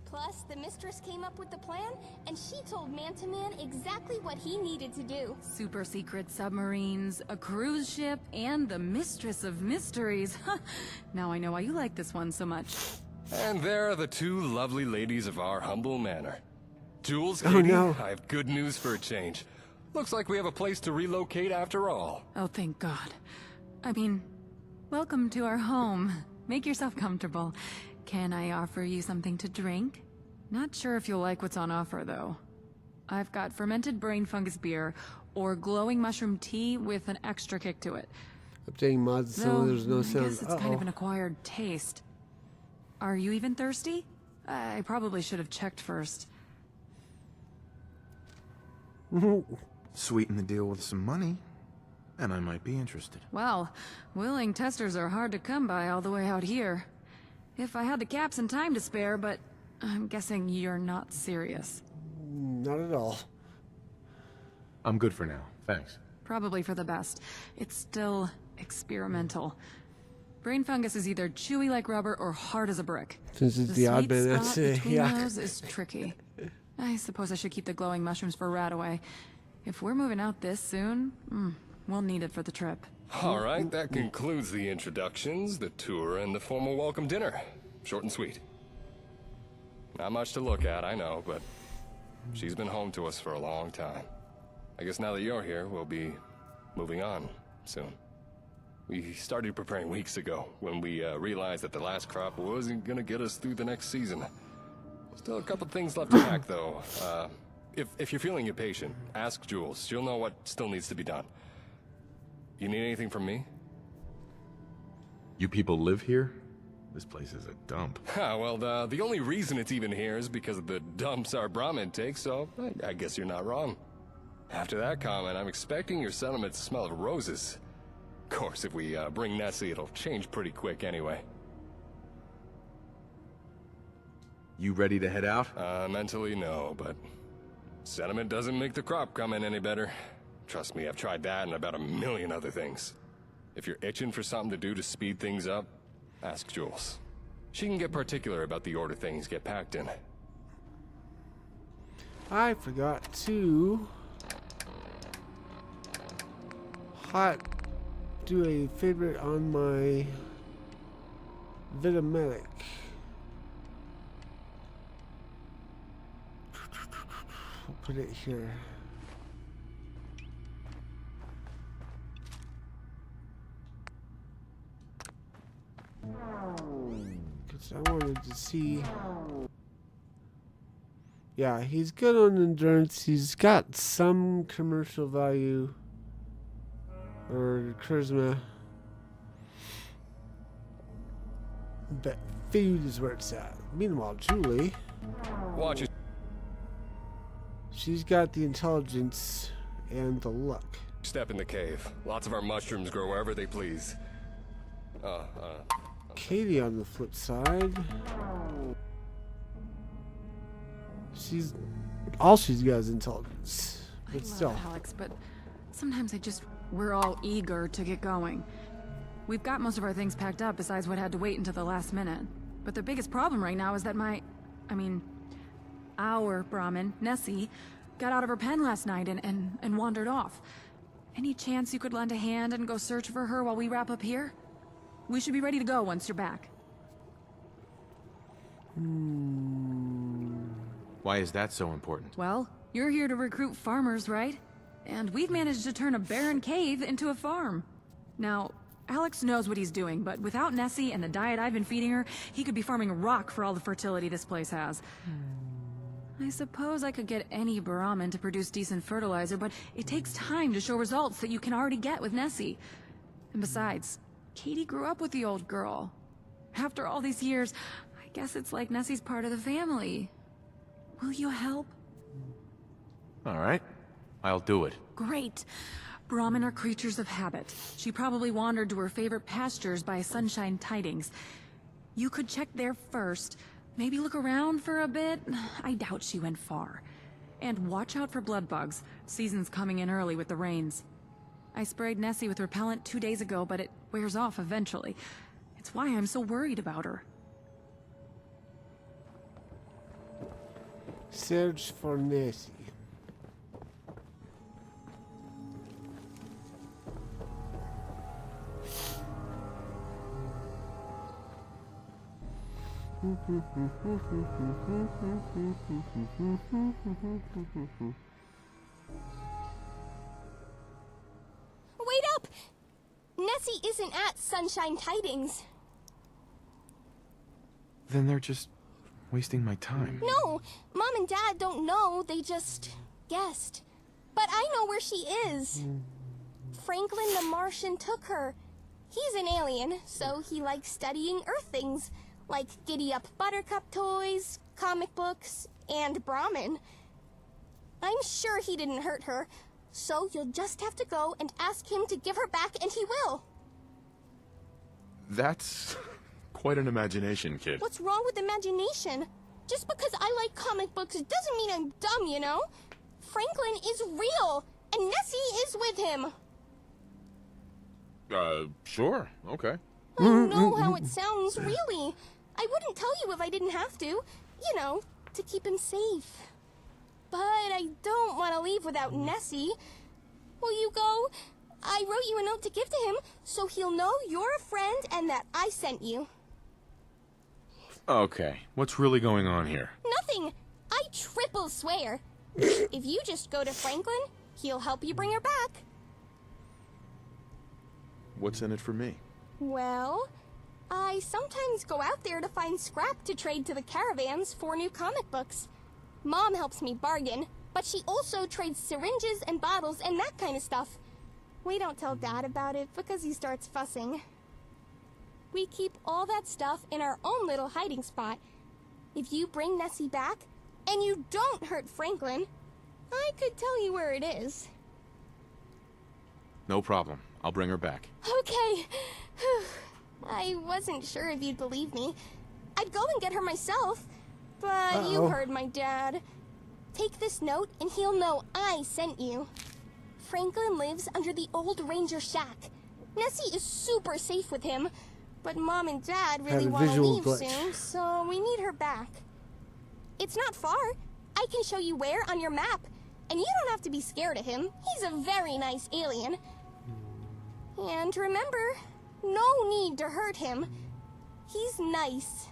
Plus, the mistress came up with the plan, and she told Man-to-Man exactly what he needed to do. Super secret submarines, a cruise ship, and the mistress of mysteries. Now I know why you like this one so much. And there are the two lovely ladies of our humble manor. Jules, Oh, Katie, no. I have good news for a change. Looks like we have a place to relocate after all. Oh, thank God. I mean, welcome to our home. Make yourself comfortable. Can I offer you something to drink? Not sure if you'll like what's on offer, though. I've got fermented brain fungus beer, or glowing mushroom tea with an extra kick to it. Updating mods so there's no I sound. guess it's kind of an acquired taste. Are you even thirsty? I probably should have checked first. Sweeten the deal with some money, and I might be interested. Well, willing testers are hard to come by all the way out here. If I had the caps and time to spare, but I'm guessing you're not serious. Not at all. I'm good for now, thanks. Probably for the best. It's still experimental. Brain fungus is either chewy like rubber or hard as a brick. Since it's The the odd sweet man, spot that's between yeah. those is tricky. I suppose I should keep the glowing mushrooms for Radaway. If we're moving out this soon, we'll need it for the trip. All right, that concludes the introductions, the tour, and the formal welcome dinner. Short and sweet. Not much to look at, I know, but she's been home to us for a long time. I guess now that you're here, we'll be moving on soon. We started preparing weeks ago when we realized that the last crop wasn't gonna get us through the next season. Still a couple things left to pack, though. If you're feeling impatient, ask Jules. She'll know what still needs to be done. You need anything from me? You people live here? This place is a dump. Well, the only reason it's even here is because of the dumps our Brahmin takes, so I guess you're not wrong. After that comment, I'm expecting your settlement to smell of roses. Of course, if we bring Nessie, it'll change pretty quick anyway. You ready to head out? Mentally, no, but sentiment doesn't make the crop come in any better. Trust me, I've tried that and about a million other things. If you're itching for something to do to speed things up, ask Jules. She can get particular about the order things get packed in. I forgot to do a favorite on my Vitamedic. I'll put it here. Because I wanted to see. Yeah, he's good on endurance. He's got some commercial value. Or charisma. But food is where it's at. Meanwhile, Julie. Watch it. She's got the intelligence and the luck. Step in the cave. Lots of our mushrooms grow wherever they please. Katie on the flip side. She's got is intelligence. But I still. love Alex, but sometimes we're all eager to get going. We've got most of our things packed up besides what had to wait until the last minute. But the biggest problem right now is that our Brahmin, Nessie, got out of her pen last night and wandered off. Any chance you could lend a hand and go search for her while we wrap up here? We should be ready to go once you're back. Why is that so important? Well, you're here to recruit farmers, right? And we've managed to turn a barren cave into a farm. Now, Alex knows what he's doing, but without Nessie and the diet I've been feeding her, he could be farming rock for all the fertility this place has. I suppose I could get any Brahmin to produce decent fertilizer, but it takes time to show results that you can already get with Nessie. And besides, Katie grew up with the old girl. After all these years, I guess it's like Nessie's part of the family. Will you help? All right, I'll do it. Great. Brahmin are creatures of habit. She probably wandered to her favorite pastures by Sunshine Tidings. You could check there first. Maybe look around for a bit. I doubt she went far. And watch out for blood bugs. Season's coming in early with the rains. I sprayed Nessie with repellent 2 days ago, but it wears off eventually. It's why I'm so worried about her. Search for Nessie. Wait up! Nessie isn't at Sunshine Tidings. Then they're just wasting my time. No, Mom and Dad don't know, they just guessed. But I know where she is. Franklin the Martian took her. He's an alien, so he likes studying Earth things, like giddy-up Buttercup toys, comic books, and Brahmin. I'm sure he didn't hurt her, so you'll just have to go and ask him to give her back, and he will. That's quite an imagination, kid. What's wrong with imagination? Just because I like comic books doesn't mean I'm dumb, you know? Franklin is real, and Nessie is with him. Sure. Okay. I know how it sounds, really. I wouldn't tell you if I didn't have to. You know, to keep him safe. But I don't want to leave without Nessie. Will you go? I wrote you a note to give to him, so he'll know you're a friend and that I sent you. Okay. What's really going on here? Nothing. I triple swear. If you just go to Franklin, he'll help you bring her back. What's in it for me? Well, I sometimes go out there to find scrap to trade to the caravans for new comic books. Mom helps me bargain, but she also trades syringes and bottles and that kind of stuff. We don't tell Dad about it because he starts fussing. We keep all that stuff in our own little hiding spot. If you bring Nessie back, and you don't hurt Franklin, I could tell you where it is. No problem. I'll bring her back. Okay. I wasn't sure if you'd believe me. I'd go and get her myself, but you heard my dad. Take this note and he'll know I sent you. Franklin lives under the old ranger shack. Nessie is super safe with him, but Mom and Dad really want to leave soon, so we need her back. It's not far. I can show you where on your map, and you don't have to be scared of him. He's a very nice alien. And remember, no need to hurt him. He's nice.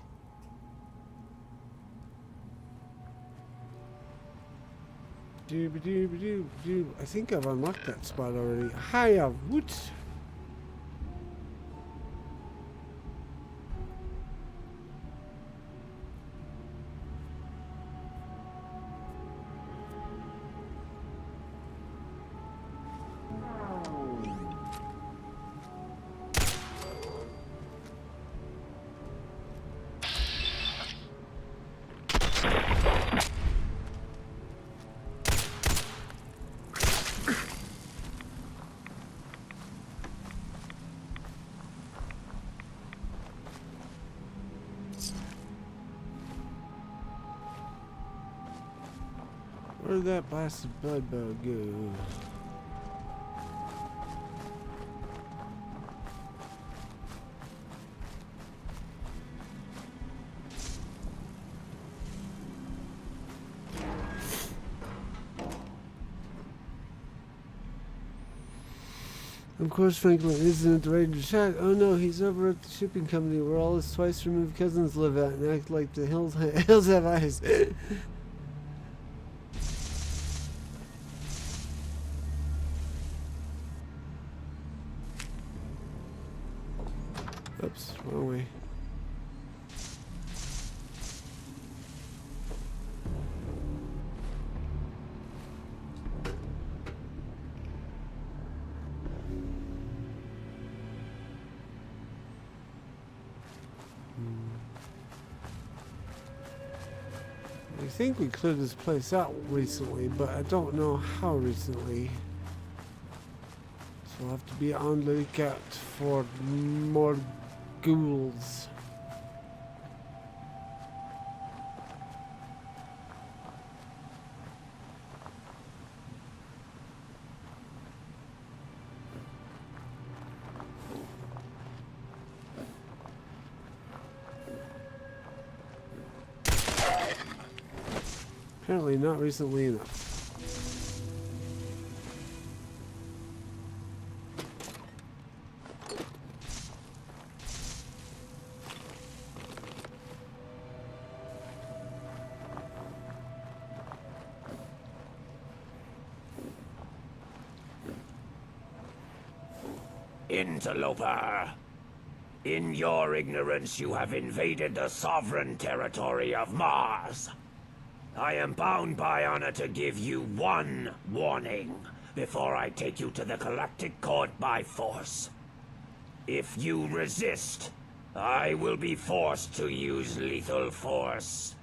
I think I've unlocked that spot already. Hiya, woot! Where'd that blasted blood bug go? Of course Franklin isn't at the Ranger shack. Oh no, he's over at the shipping company where all his twice removed cousins live at and act like the hills have eyes. Oops, wrong way. I think we cleared this place out recently, but I don't know how recently. So we'll have to be on the lookout for more ghouls. Apparently not recently enough. Interloper! In your ignorance, you have invaded the sovereign territory of Mars. I am bound by honor to give you one warning before I take you to the Galactic Court by force. If you resist, I will be forced to use lethal force.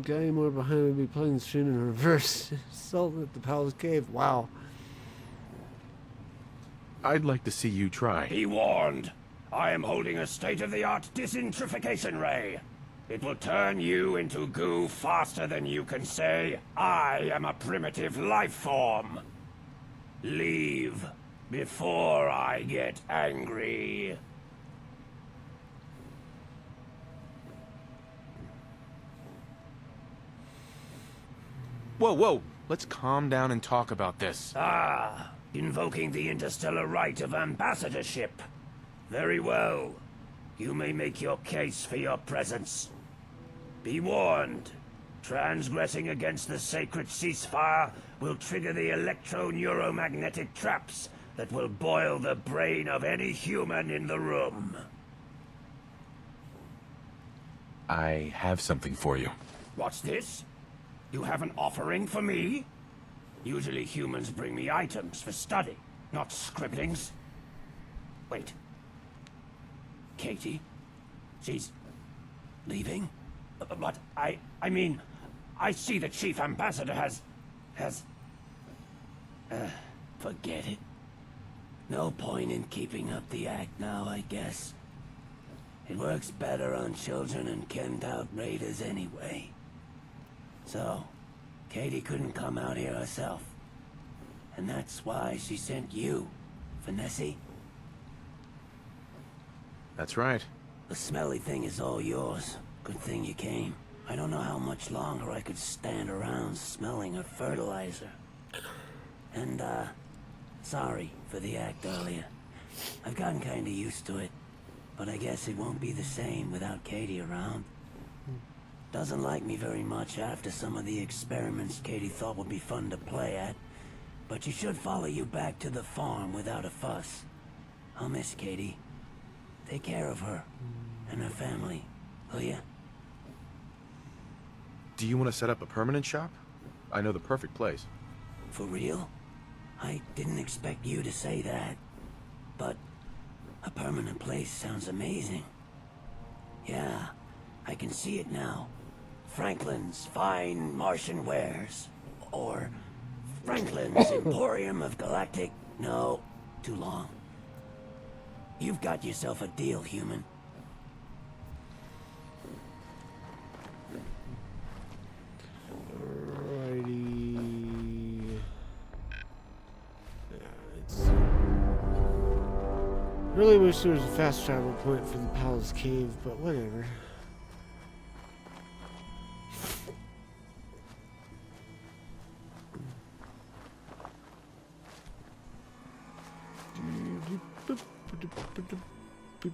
Got any more behind would be playing the stream in reverse. Assault at the Palace Cave. Wow. I'd like to see you try. Be warned. I am holding a state-of-the-art disintrification ray. It will turn you into goo faster than you can say, I am a primitive life form. Leave before I get angry. Whoa, whoa! Let's calm down and talk about this. Ah, invoking the interstellar right of ambassadorship. Very well. You may make your case for your presence. Be warned. Transgressing against the sacred ceasefire will trigger the electro-neuromagnetic traps that will boil the brain of any human in the room. I have something for you. What's this? You have an offering for me? Usually humans bring me items for study, not scribblings. Wait. Katie? She's leaving? But I mean, I see the Chief Ambassador has... forget it. No point in keeping up the act now, I guess. It works better on children and Kent-out raiders anyway. So, Katie couldn't come out here herself. And that's why she sent you, Nessie. That's right. The smelly thing is all yours. Good thing you came. I don't know how much longer I could stand around smelling her fertilizer. And, sorry for the act earlier. I've gotten kinda used to it. But I guess it won't be the same without Katie around. Doesn't like me very much after some of the experiments Katie thought would be fun to play at. But she should follow you back to the farm without a fuss. I'll miss Katie. Take care of her and her family, will ya? Do you want to set up a permanent shop? I know the perfect place. For real? I didn't expect you to say that. But a permanent place sounds amazing. Yeah, I can see it now. Franklin's Fine Martian Wares. Or Franklin's Emporium of Galactic... No, too long. You've got yourself a deal, human. Alrighty. Really wish there was a fast travel point for the Palace Cave, but whatever. Big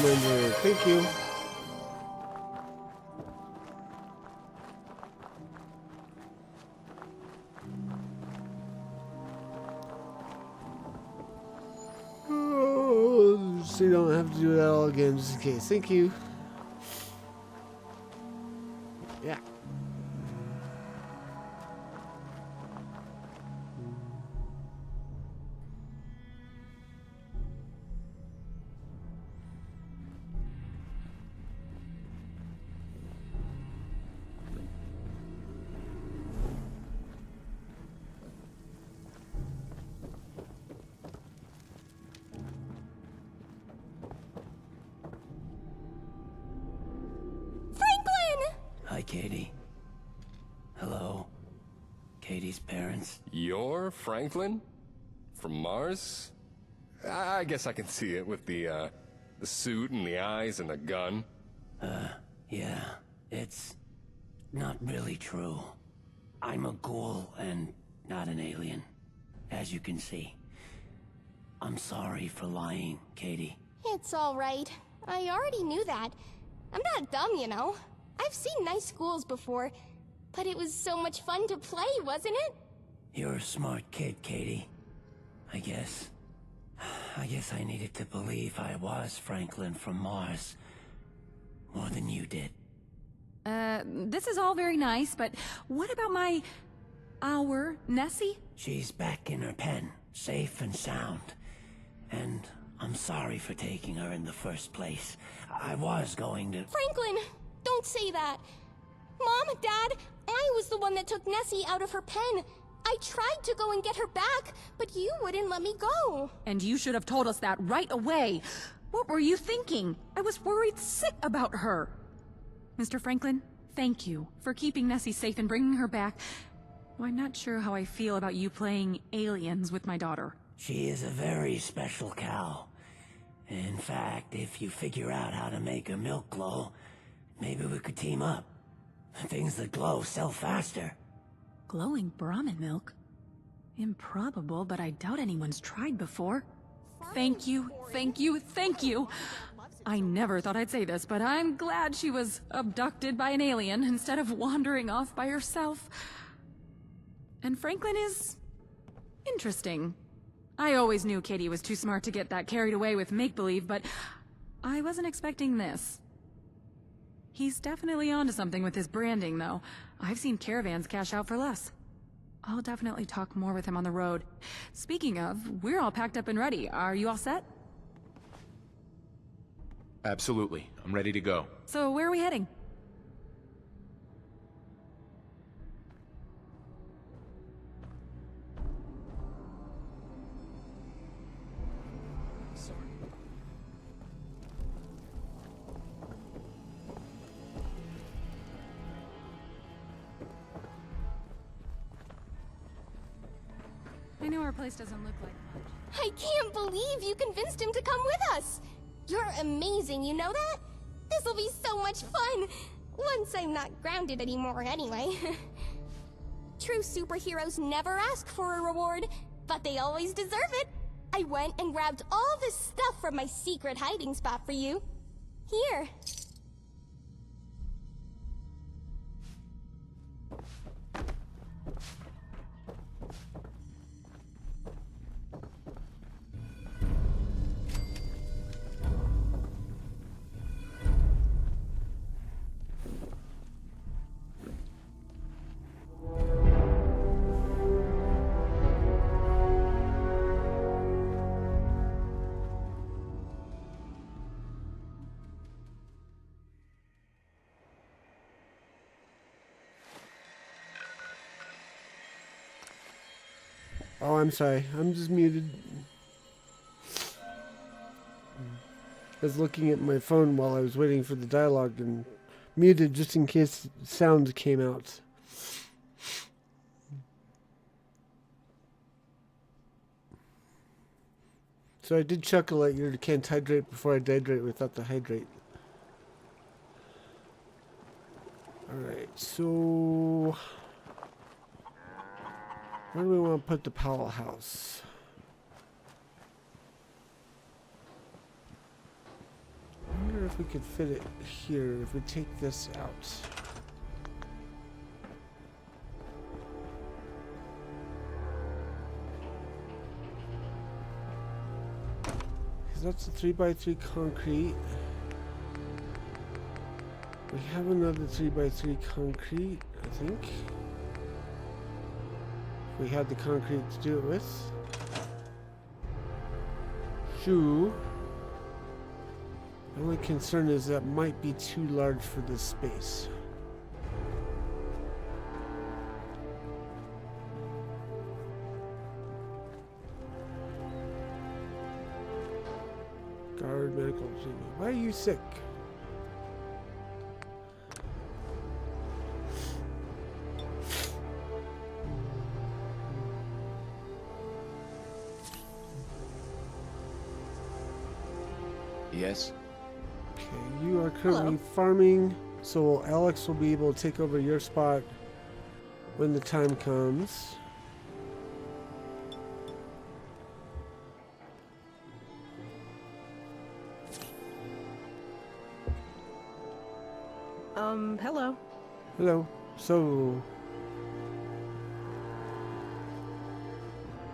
number. Thank you. Oh, so you don't have to do that all again, just in case. Thank you. Yeah. Hi, Katie. Hello. Katie's parents. You're Franklin? From Mars? I guess I can see it with the suit and the eyes and the gun. Yeah. It's not really true. I'm a ghoul and not an alien, as you can see. I'm sorry for lying, Katie. It's all right. I already knew that. I'm not dumb, you know. I've seen nice schools before, but it was so much fun to play, wasn't it? You're a smart kid, Katie. I guess I needed to believe I was Franklin from Mars more than you did. This is all very nice, but what about our Nessie? She's back in her pen, safe and sound. And I'm sorry for taking her in the first place. I was going to... Franklin, don't say that. Mom, Dad, I was the one that took Nessie out of her pen. I tried to go and get her back, but you wouldn't let me go. And you should have told us that right away. What were you thinking? I was worried sick about her. Mr. Franklin, thank you for keeping Nessie safe and bringing her back. I'm not sure how I feel about you playing aliens with my daughter. She is a very special cow. In fact, if you figure out how to make her milk glow, maybe we could team up. Things that glow sell faster. Glowing Brahmin milk? Improbable, but I doubt anyone's tried before. Thank you, thank you, thank you! I never thought I'd say this, but I'm glad she was abducted by an alien instead of wandering off by herself. And Franklin is... interesting. I always knew Katie was too smart to get that carried away with make-believe, but I wasn't expecting this. He's definitely onto something with his branding, though. I've seen caravans cash out for less. I'll definitely talk more with him on the road. Speaking of, we're all packed up and ready. Are you all set? Absolutely. I'm ready to go. So where are we heading? I know our place doesn't look like much. I can't believe you convinced him to come with us. You're amazing, you know that? This'll be so much fun. Once I'm not grounded anymore anyway. True superheroes never ask for a reward, but they always deserve it. I went and grabbed all this stuff from my secret hiding spot for you. Here. Oh, I'm sorry. I'm just muted. I was looking at my phone while I was waiting for the dialogue and muted just in case sound came out. So I did chuckle at your can't hydrate before I hydrate without the hydrate. Alright, so... where do we want to put the Powell house? I wonder if we could fit it here if we take this out. Because that's a 3x3 concrete. We have another 3x3 concrete, I think. We had the concrete to do it with. Shoe. The only concern is that might be too large for this space. Guard medical. Why are you sick? Yes? Okay, you are currently farming, so Alex will be able to take over your spot when the time comes. Hello. Hello. So,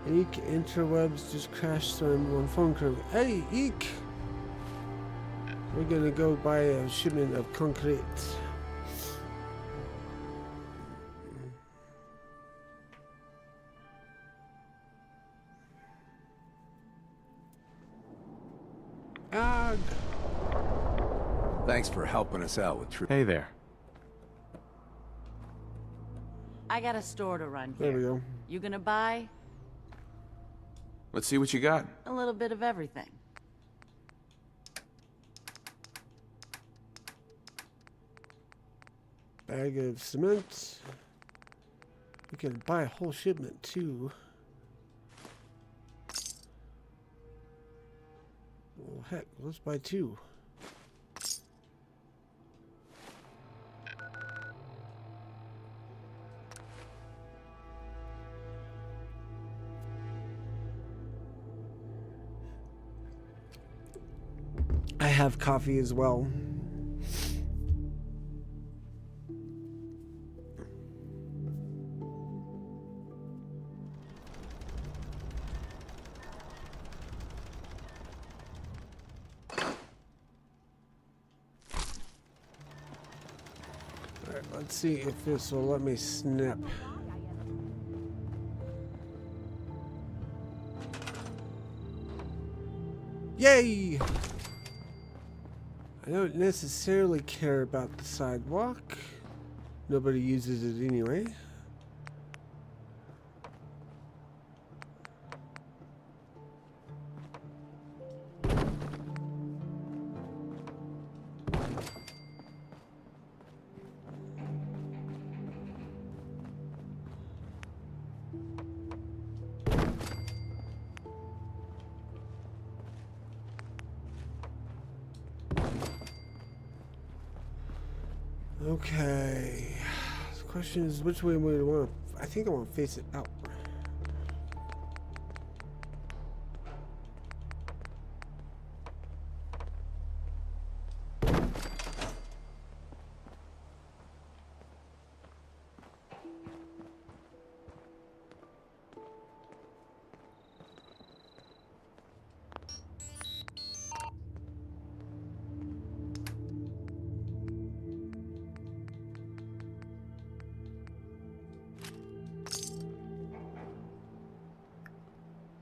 Eek interwebs just crashed on one phone curve. Hey, Eek! We're gonna go buy a shipment of concrete. Ag! Thanks for helping us out with Hey there. I got a store to run There here. we go. You gonna buy? Let's see what you got. A little bit of everything. Bag of cement. We can buy a whole shipment too. Well, heck, let's buy two. I have coffee as well. Alright, let's see if this will let me snap. Yay! I don't necessarily care about the sidewalk. Nobody uses it anyway. Okay. The question is which way we want to... I think I want to face it out.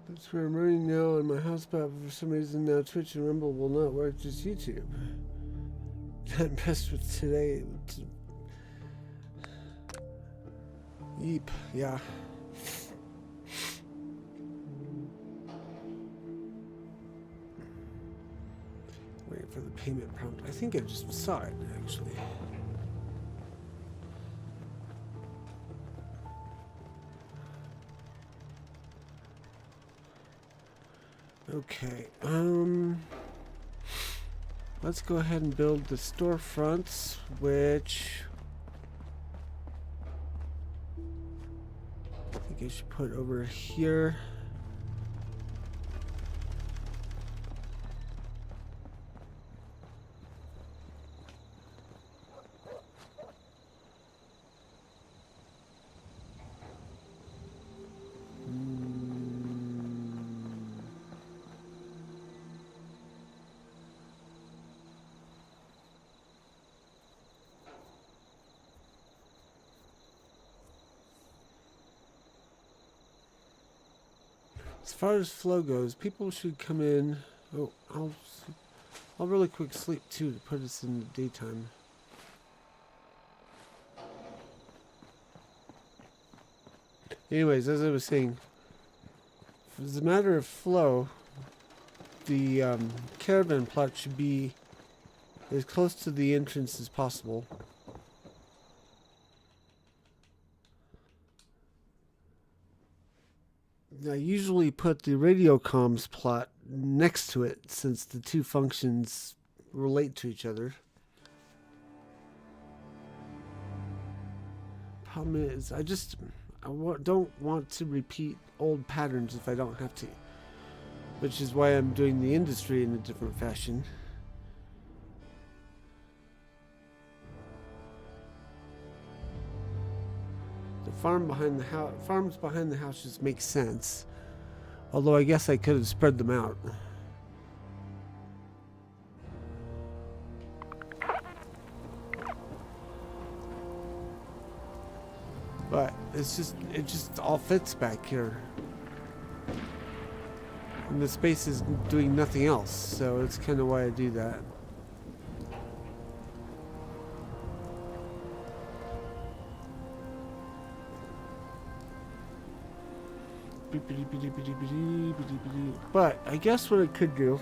That's where I'm running now on my hotspot, but for some reason now Twitch and Rumble will not work, just YouTube. Not impressed with today. Yeep, yeah. Waiting for the payment prompt. I think I just saw it, actually. Okay, let's go ahead and build the storefronts, which I think I should put over here. As far as flow goes, people should come in. Oh, I'll really quick sleep too to put us in the daytime. Anyways, as I was saying, as a matter of flow, the caravan plot should be as close to the entrance as possible. I usually put the radio comms plot next to it since the two functions relate to each other. Problem is, don't want to repeat old patterns if I don't have to, which is why I'm doing the industry in a different fashion. The farms behind the house just make sense, although I guess I could have spread them out. But it just all fits back here. And the space is doing nothing else, so it's kind of why I do that. But I guess what I could do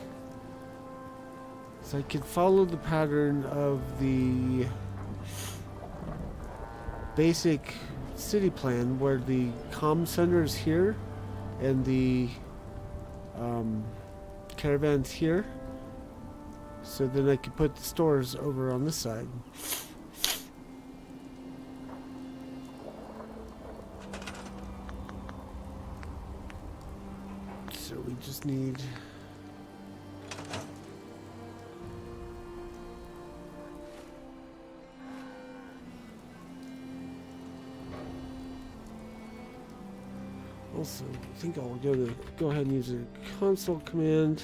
is I could follow the pattern of the basic city plan where the comm center is here and the caravans here. So then I could put the stores over on this side. So we just need also, I think I'll go ahead and use a console command.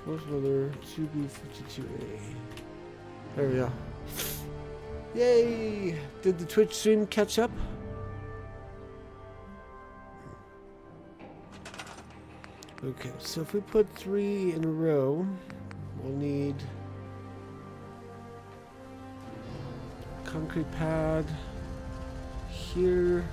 Force weather 2B52A. There we go. Yay! Did the Twitch stream catch up? Okay, so if we put 3 in a row, we'll need concrete pad here.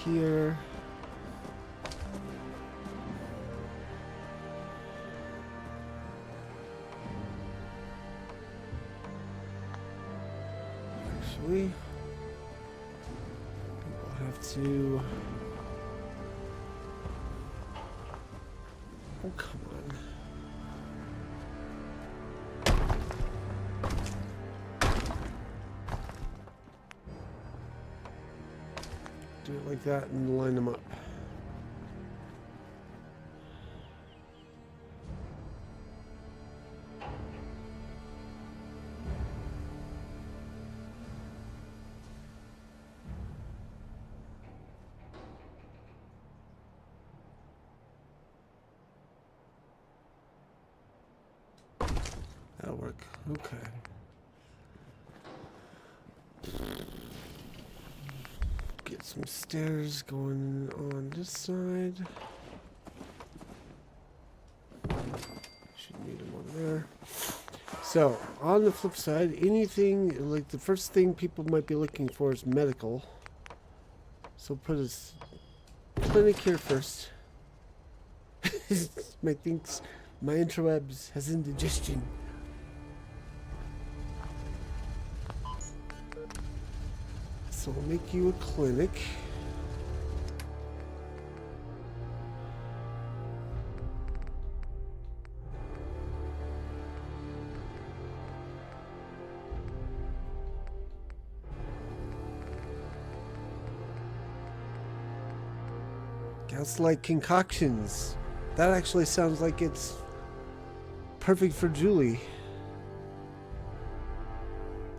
Here. Actually, we'll have to. Oh, come on. Do it like that and line them up. That'll work. Okay. Get some stairs going on this side. Should need them over there. So, on the flip side, anything, like the first thing people might be looking for is medical. So put a clinic here first. My interwebs has indigestion. So we'll make you a clinic. Gaslight concoctions. That actually sounds like it's perfect for Julie.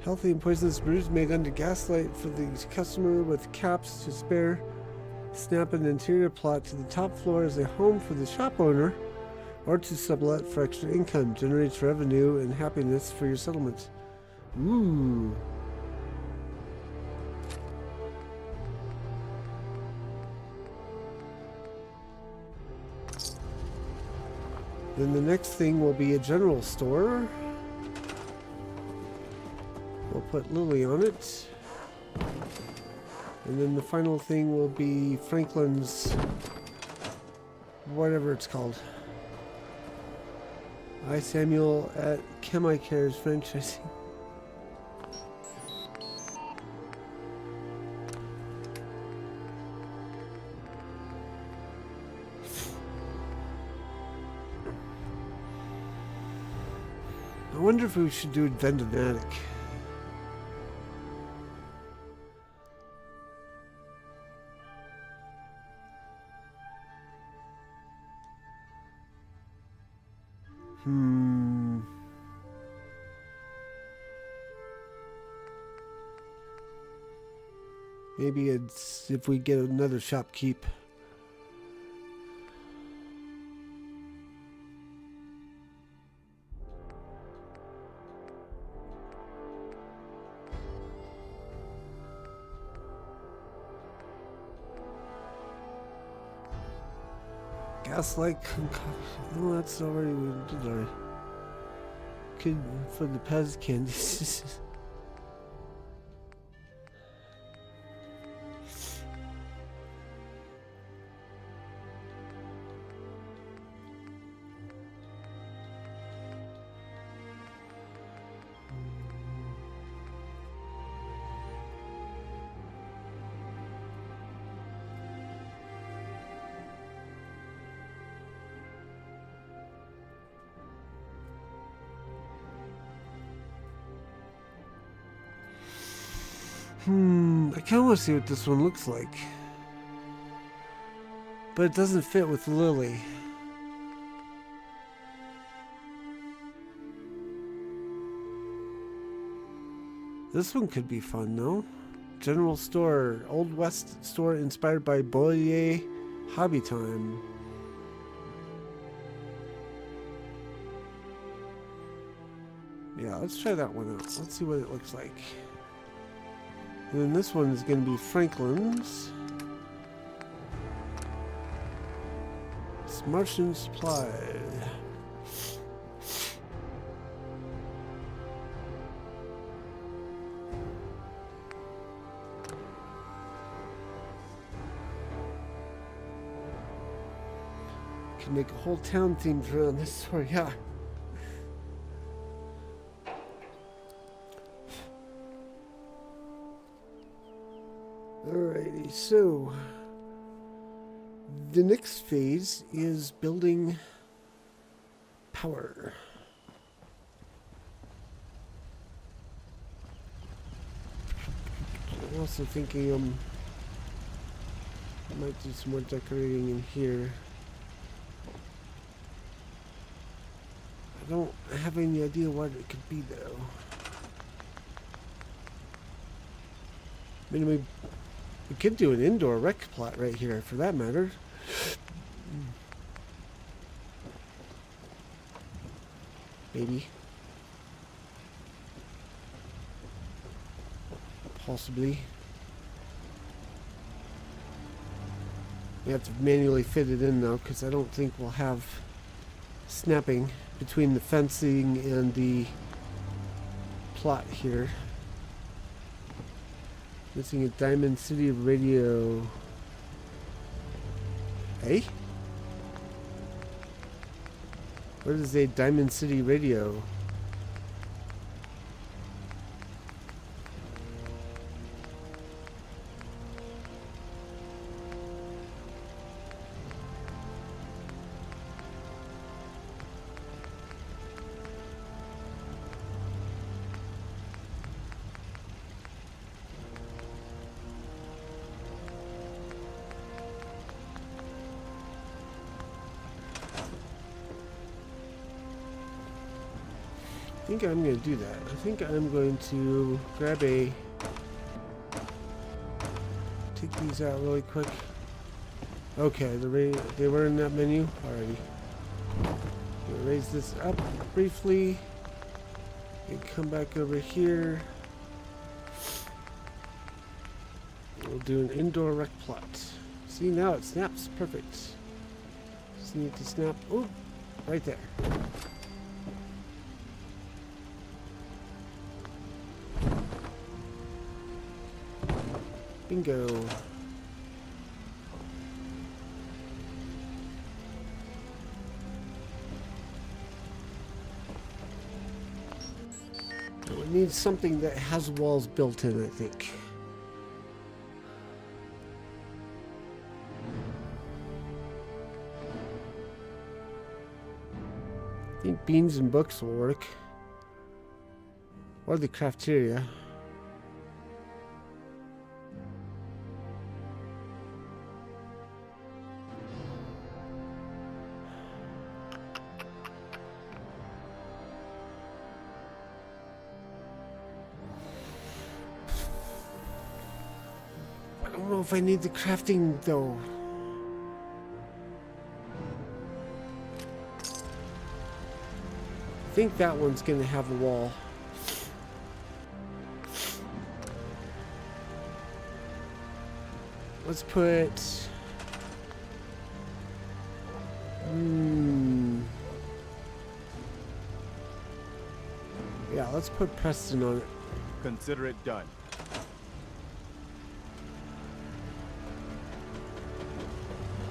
Healthy and poisonous brews made under gaslight for the customer with caps to spare. Snap an interior plot to the top floor as a home for the shop owner or to sublet for extra income. Generates revenue and happiness for your settlement. Ooh. Then the next thing will be a general store. We'll put Lily on it. And then the final thing will be Franklin's, whatever it's called. I, Samuel at ChemiCares franchising. I wonder if we should do Vendomatic. Maybe it's if we get another shopkeep. Gaslight concoction. Oh, that's already we did already. Kid for the Pez candies. I kind of want to see what this one looks like. But it doesn't fit with Lily. This one could be fun, though. General store. Old West store inspired by Boyer Hobby Time. Yeah, let's try that one out. Let's see what it looks like. And then this one is going to be Franklin's. It's Martian Supply. Can make a whole town themed around this store, yeah. Alrighty, so the next phase is building power. I'm also thinking I might do some more decorating in here. I don't have any idea what it could be though. I mean, we could do an indoor rec plot right here, for that matter. Maybe. Possibly. We have to manually fit it in though, because I don't think we'll have snapping between the fencing and the plot here. Missing a Diamond City radio. Hey? What is a Diamond City radio? I think I'm going to do that. I think I'm going to grab take these out really quick. Okay, they were in that menu already. We'll raise this up briefly and come back over here. We'll do an indoor rec plot. See, now it snaps perfect. Just need to snap. Oh, right there. Bingo. We need something that has walls built in, I think. I think beans and books will work. Or the cafeteria. I don't know if I need the crafting though. I think that one's gonna have a wall. Let's put... Yeah, let's put Preston on it. Consider it done.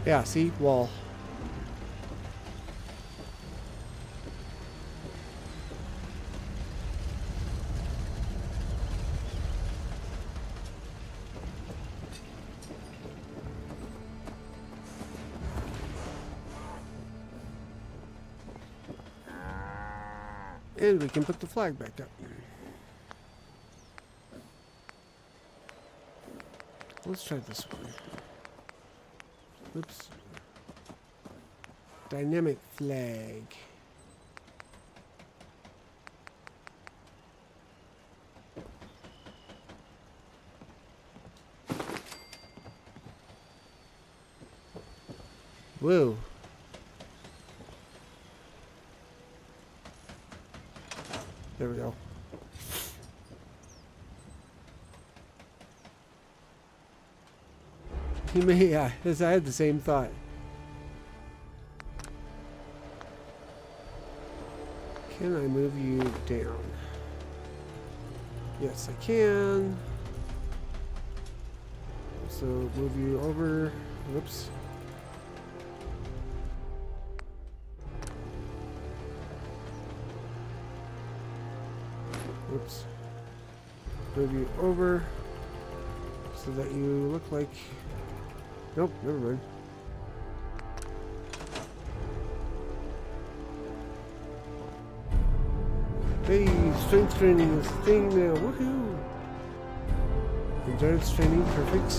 Yeah, see? Wall. And we can put the flag back up. Let's try this one. Oops. Dynamic flag. Whoa. There we go. He may, yeah, I had the same thought. Can I move you down? Yes, I can. So move you over. Whoops. Oops. Move you over so that you look like... Nope, never mind. Hey, strength training is a thing now. Woohoo! Endurance training, perfect.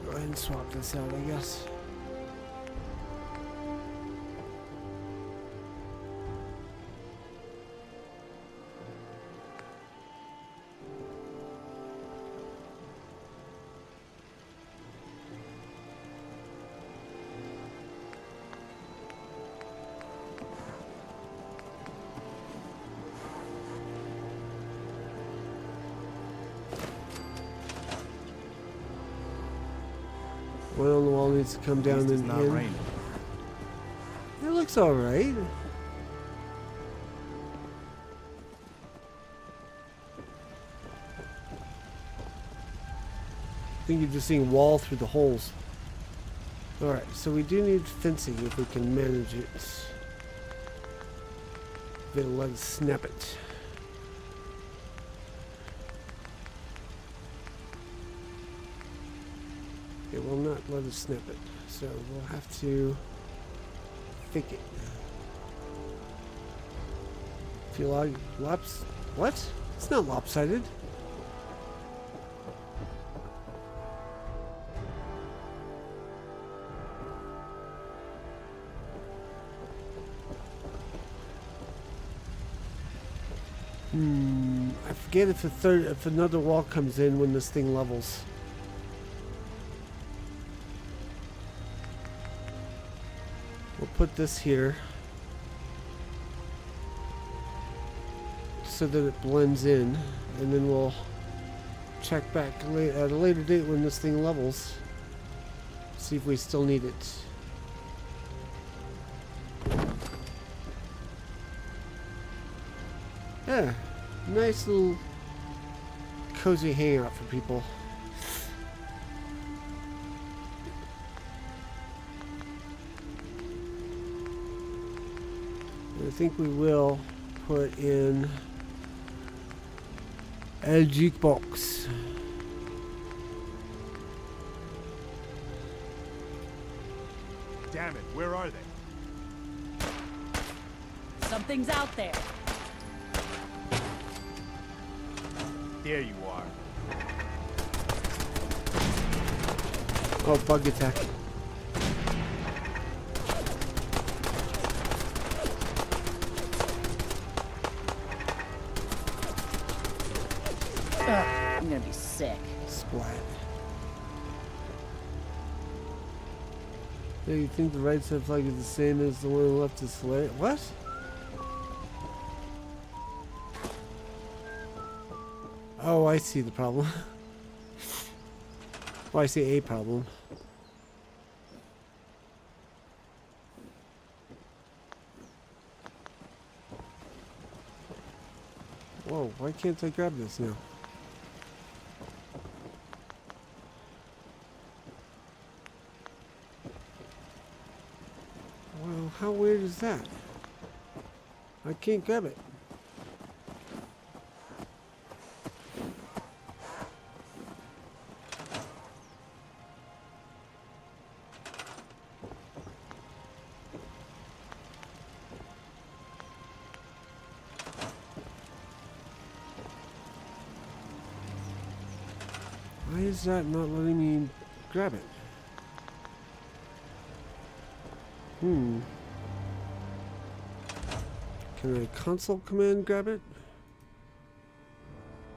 Go ahead and swap this out, I guess. One on the wall needs to come down and in. It looks alright. I think you're just seeing wall through the holes. Alright, so we do need fencing if we can manage it. If it'll let us snap it. It will not let us snap it, so we'll have to fake it. Feel like what? It's not lopsided. I forget if another wall comes in when this thing levels. We'll put this here so that it blends in, and then we'll check back at a later date when this thing levels. See if we still need it. Yeah, nice little cozy hangout for people. I think we will put in a jukebox. Damn it, where are they? Something's out there. There you are. Oh, bug attack. I'm gonna be sick. Splat. Yeah, you think the right side flag is the same as the one on the left is flare? What? Oh, I see the problem. Well, I see a problem. Whoa, why can't I grab this now? Well, how weird is that? I can't grab it. Why is that not letting me grab it? Can I console command grab it?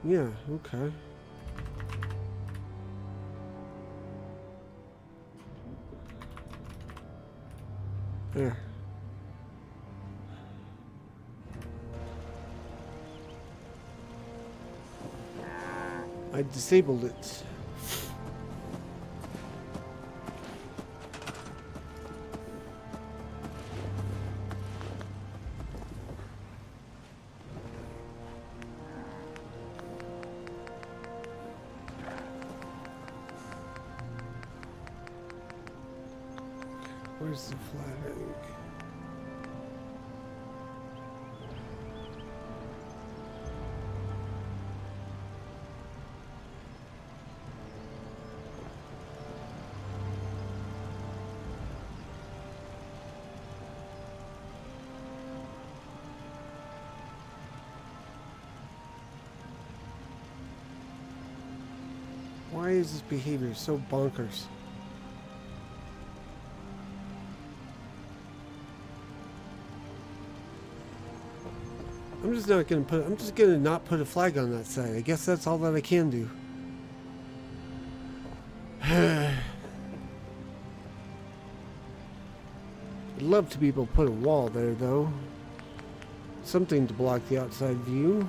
Yeah, okay. There. I disabled it. Where's the flag? Why is this behavior so bonkers? I'm just not gonna put. I'm just gonna not put a flag on that side. I guess that's all that I can do. I'd love to be able to put a wall there, though. Something to block the outside view.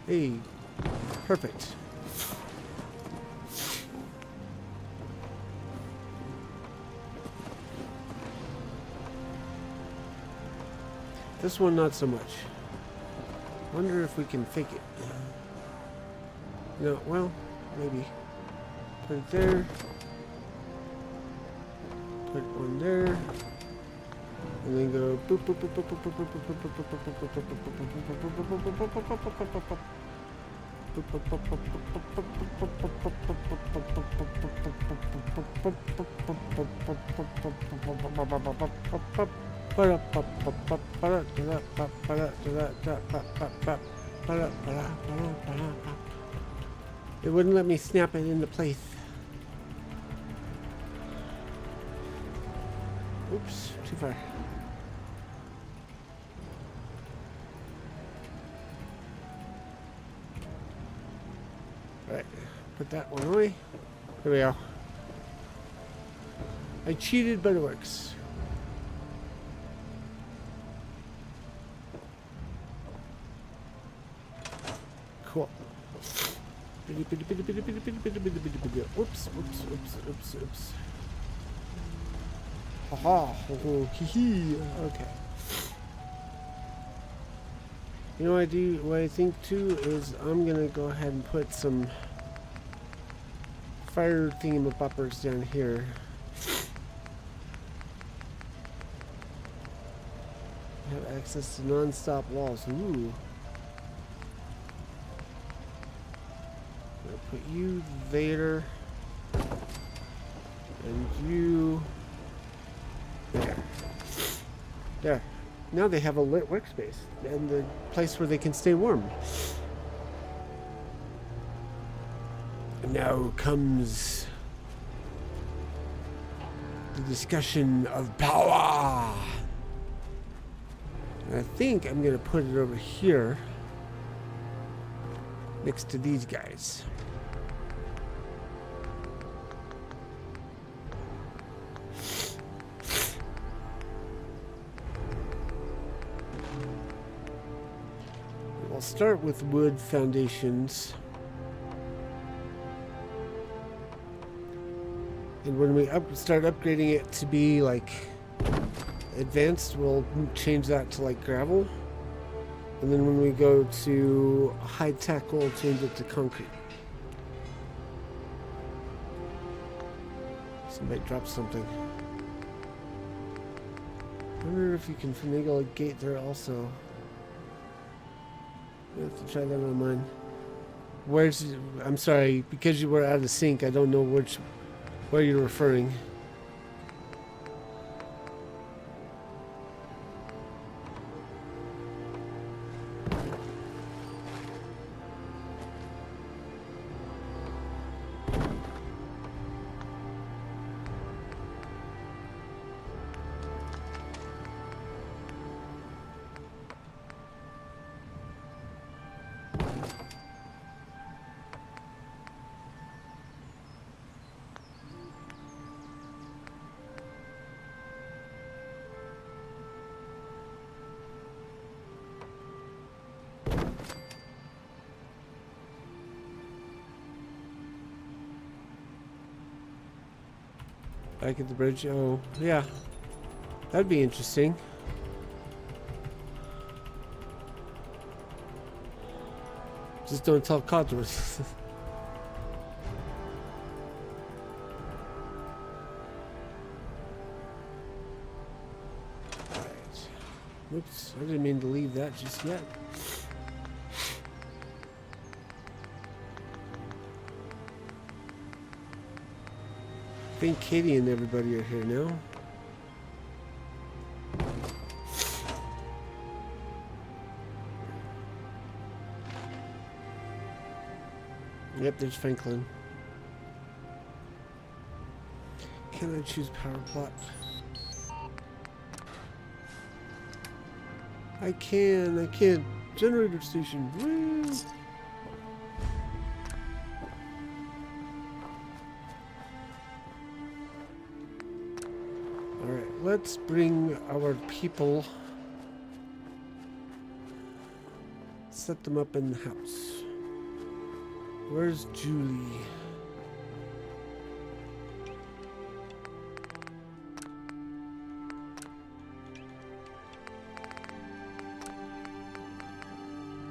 Hey, perfect. This one, not so much. Wonder if we can fake it. No, well, maybe. Put it there. Put one there. And then go boop boop boop boop boop boop boop boop It wouldn't let me snap it into place. Oops, too far. Right, put that one away. There we go. I cheated, but it works. Cool. Oops. Haha. Hee. Okay. You know what I do? What I think too is I'm gonna go ahead and put some fire thingamaboppers down here. Have access to non-stop walls. Ooh. I'll put you there. And you there. There. Now they have a lit workspace and the place where they can stay warm. And now comes the discussion of power. I think I'm gonna put it over here next to these guys. I'll start with wood foundations. And when we start upgrading it to be like advanced, we'll change that to like gravel. And then when we go to high tech, we'll change it to concrete. Somebody dropped something. I wonder if you can finagle a gate there also. I have to try that on mine. I'm sorry, because you were out of sync, I don't know where you're referring. Back at the bridge. Oh, yeah. That'd be interesting. Just don't tell Codworth. Alright. Oops, I didn't mean to leave that just yet. I think Katie and everybody are here now. Yep, there's Franklin. Can I choose power plot? I can. Generator station. Woo! Alright, let's bring our people. Set them up in the house. Where's Julie?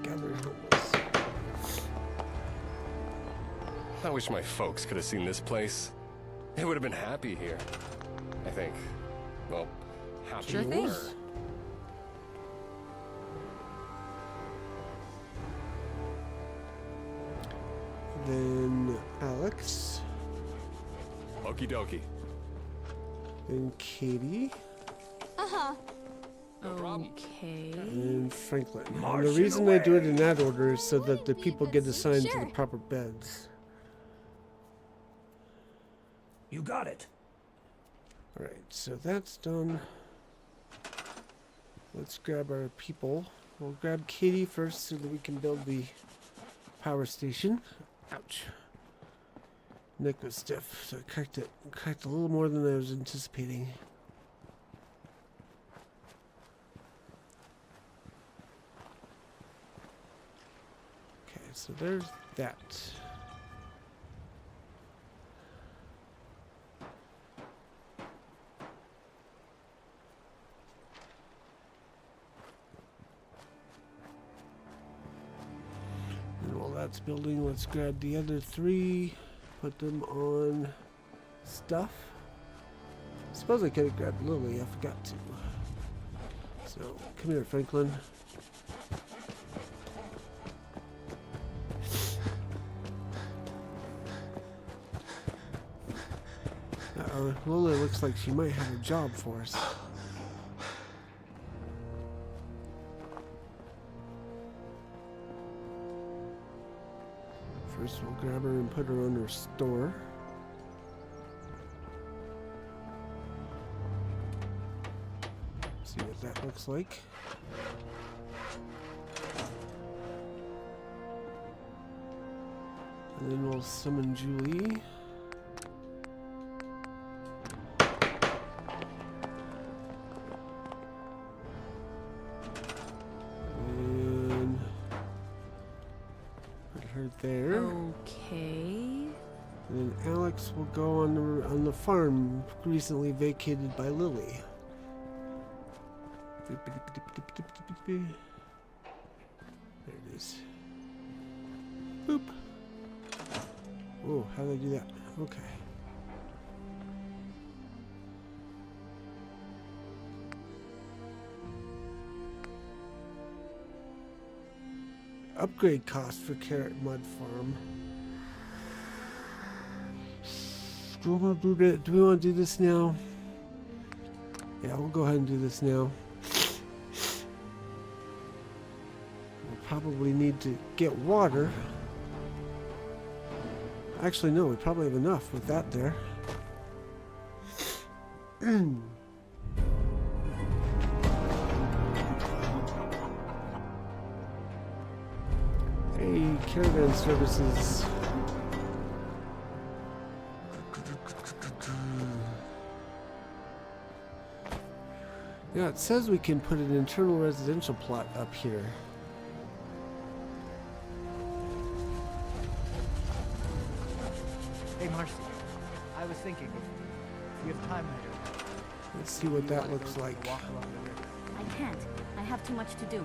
Gather homeless. I wish my folks could have seen this place. They would have been happy here. I think. Well, happy Sure thing. were. Then Alex. Okie dokie. Then Katie. Uh-huh. Okay. And Franklin. And the reason I do it in that order is so that the people get assigned to the proper beds. You got it. Alright, so that's done. Let's grab our people. We'll grab Katie first so that we can build the power station. Ouch. Neck was stiff, so I cracked it. Cracked a little more than I was anticipating. Okay, So there's that. And while that's building, let's grab the other 3, put them on stuff. Suppose I could have grabbed Lily, I forgot to. So, come here, Franklin. Uh-oh, Lily looks like she might have a job for us. First we'll grab her and put her on her store. See what that looks like. And then we'll summon Julie. And put her there. Okay. And then Alex will go on the farm recently vacated by Lily. There it is. Boop. Oh, how did I do that? Okay. Upgrade cost for Carrot Mud Farm. Do we want to do this now? Yeah, we'll go ahead and do this now. We'll probably need to get water. Actually, no, we probably have enough with that there. Hey, caravan services. Yeah, it says we can put an internal residential plot up here. Hey, Marcy. I was thinking, if you have time later, Let's see what that looks like. walk along the river. I can't. I have too much to do.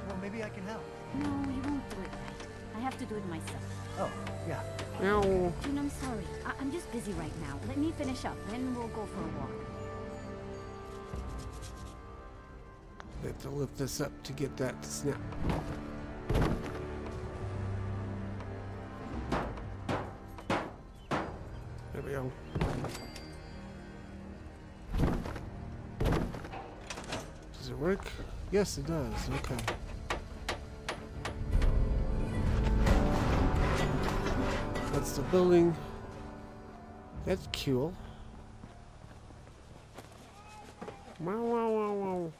Well, maybe I can help. No, you won't do it right. I have to do it myself. Oh, yeah. Ow. June, I'm sorry. I'm just busy right now. Let me finish up, then we'll go for a walk. I have to lift this up to get that to snap. There we go. Does it work? Yes, it does. Okay. That's the building. That's cool. Wow, wow, wow, wow.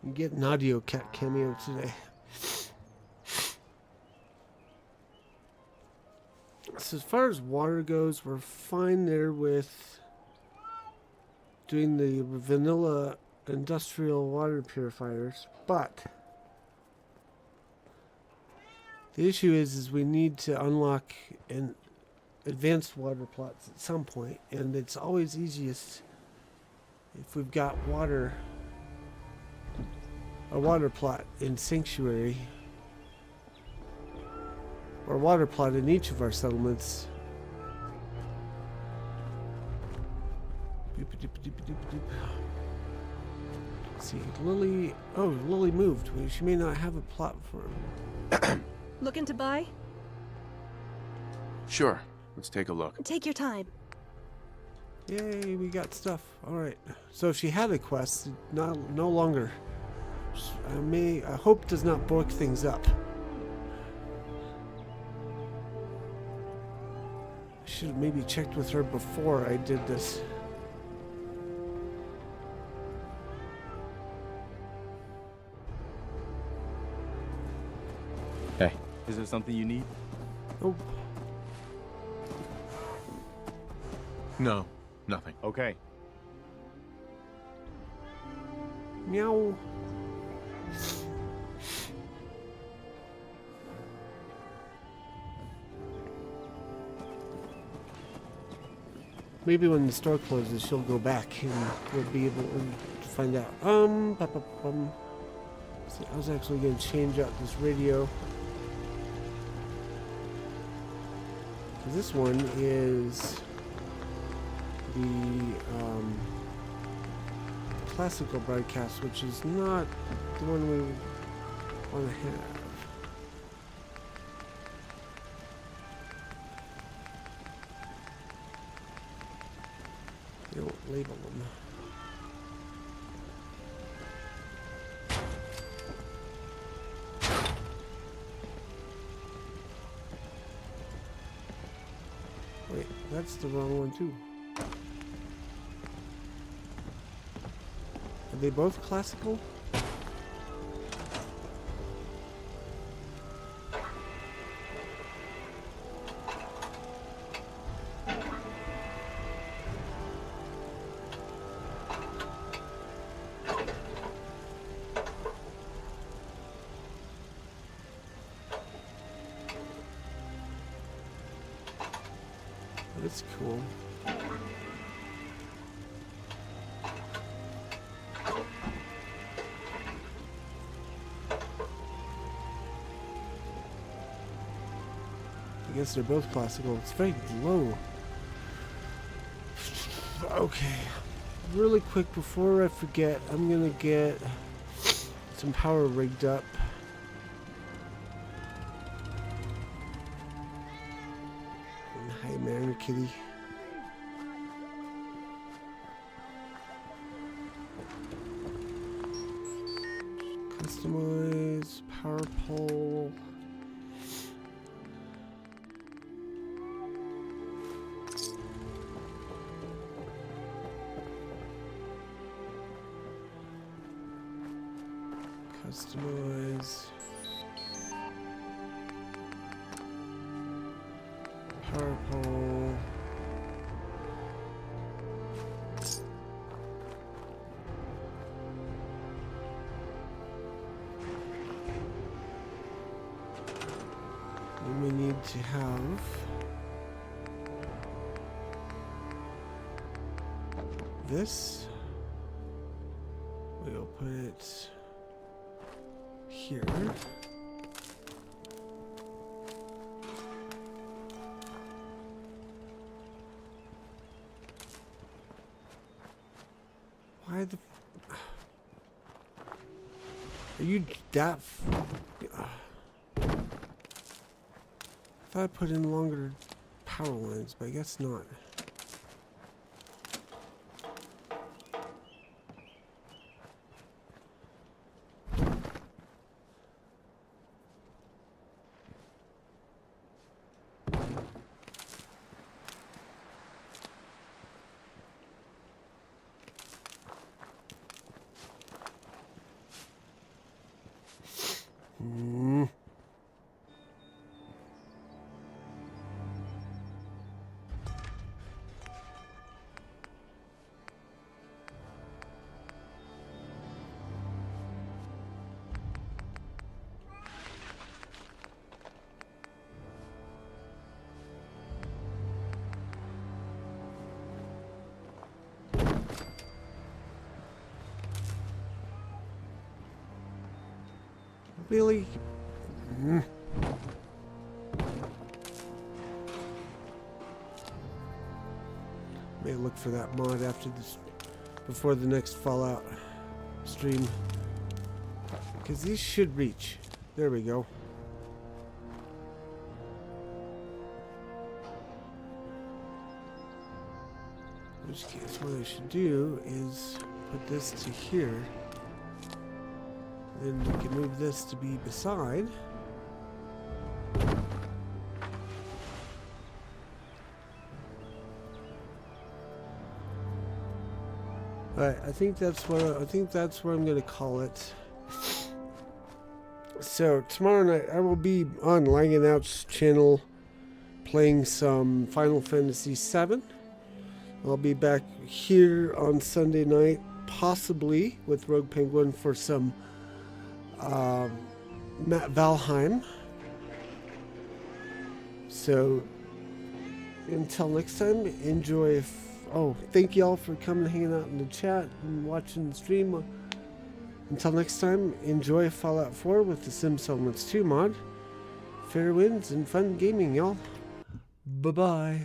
You get an audio cat cameo today. So as far as water goes, we're fine there with doing the vanilla industrial water purifiers, but the issue is we need to unlock an advanced water plots at some point, and it's always easiest if we've got a water plot in Sanctuary, or water plot in each of our settlements. Let's see, Lily. Oh, Lily moved. Well, she may not have a plot for him. Looking to buy? Sure. Let's take a look. Take your time. Yay, we got stuff. Alright. So if she had a quest, no longer. I hope does not broke things up. I should have maybe checked with her before I did this. Hey. Is there something you need? Oh. No, nothing. Okay. Meow. Maybe when the store closes, she'll go back and we'll be able to find out. See, I was actually going to change out this radio. This one is the classical broadcast, which is not the one we want to have. They don't label them. Wait, that's the wrong one too. Are they both classical? That's cool. I guess they're both classical. It's very low. Okay. Really quick before I forget, I'm gonna get some power rigged up. Hi, Mary Kitty. Customize power pole. Customize power pole. Then we need to have this. We'll put it here. Why the... Are you that... I thought I put in longer power lines, but I guess not. Really? May look for that mod after this, before the next Fallout stream, because these should reach. There we go. In which case, what I should do is put this to here. Then we can move this to be beside. Alright, I think that's what I'm gonna call it. So tomorrow night I will be on Lang and Out's channel playing some Final Fantasy VII. I'll be back here on Sunday night possibly with Rogue Penguin for some Matt Valheim. So until next time, enjoy. Thank y'all for coming and hanging out in the chat and watching the stream. Until next time, enjoy Fallout 4 with the Sims Settlements 2 mod. Fair winds and fun gaming, y'all. Bye-bye.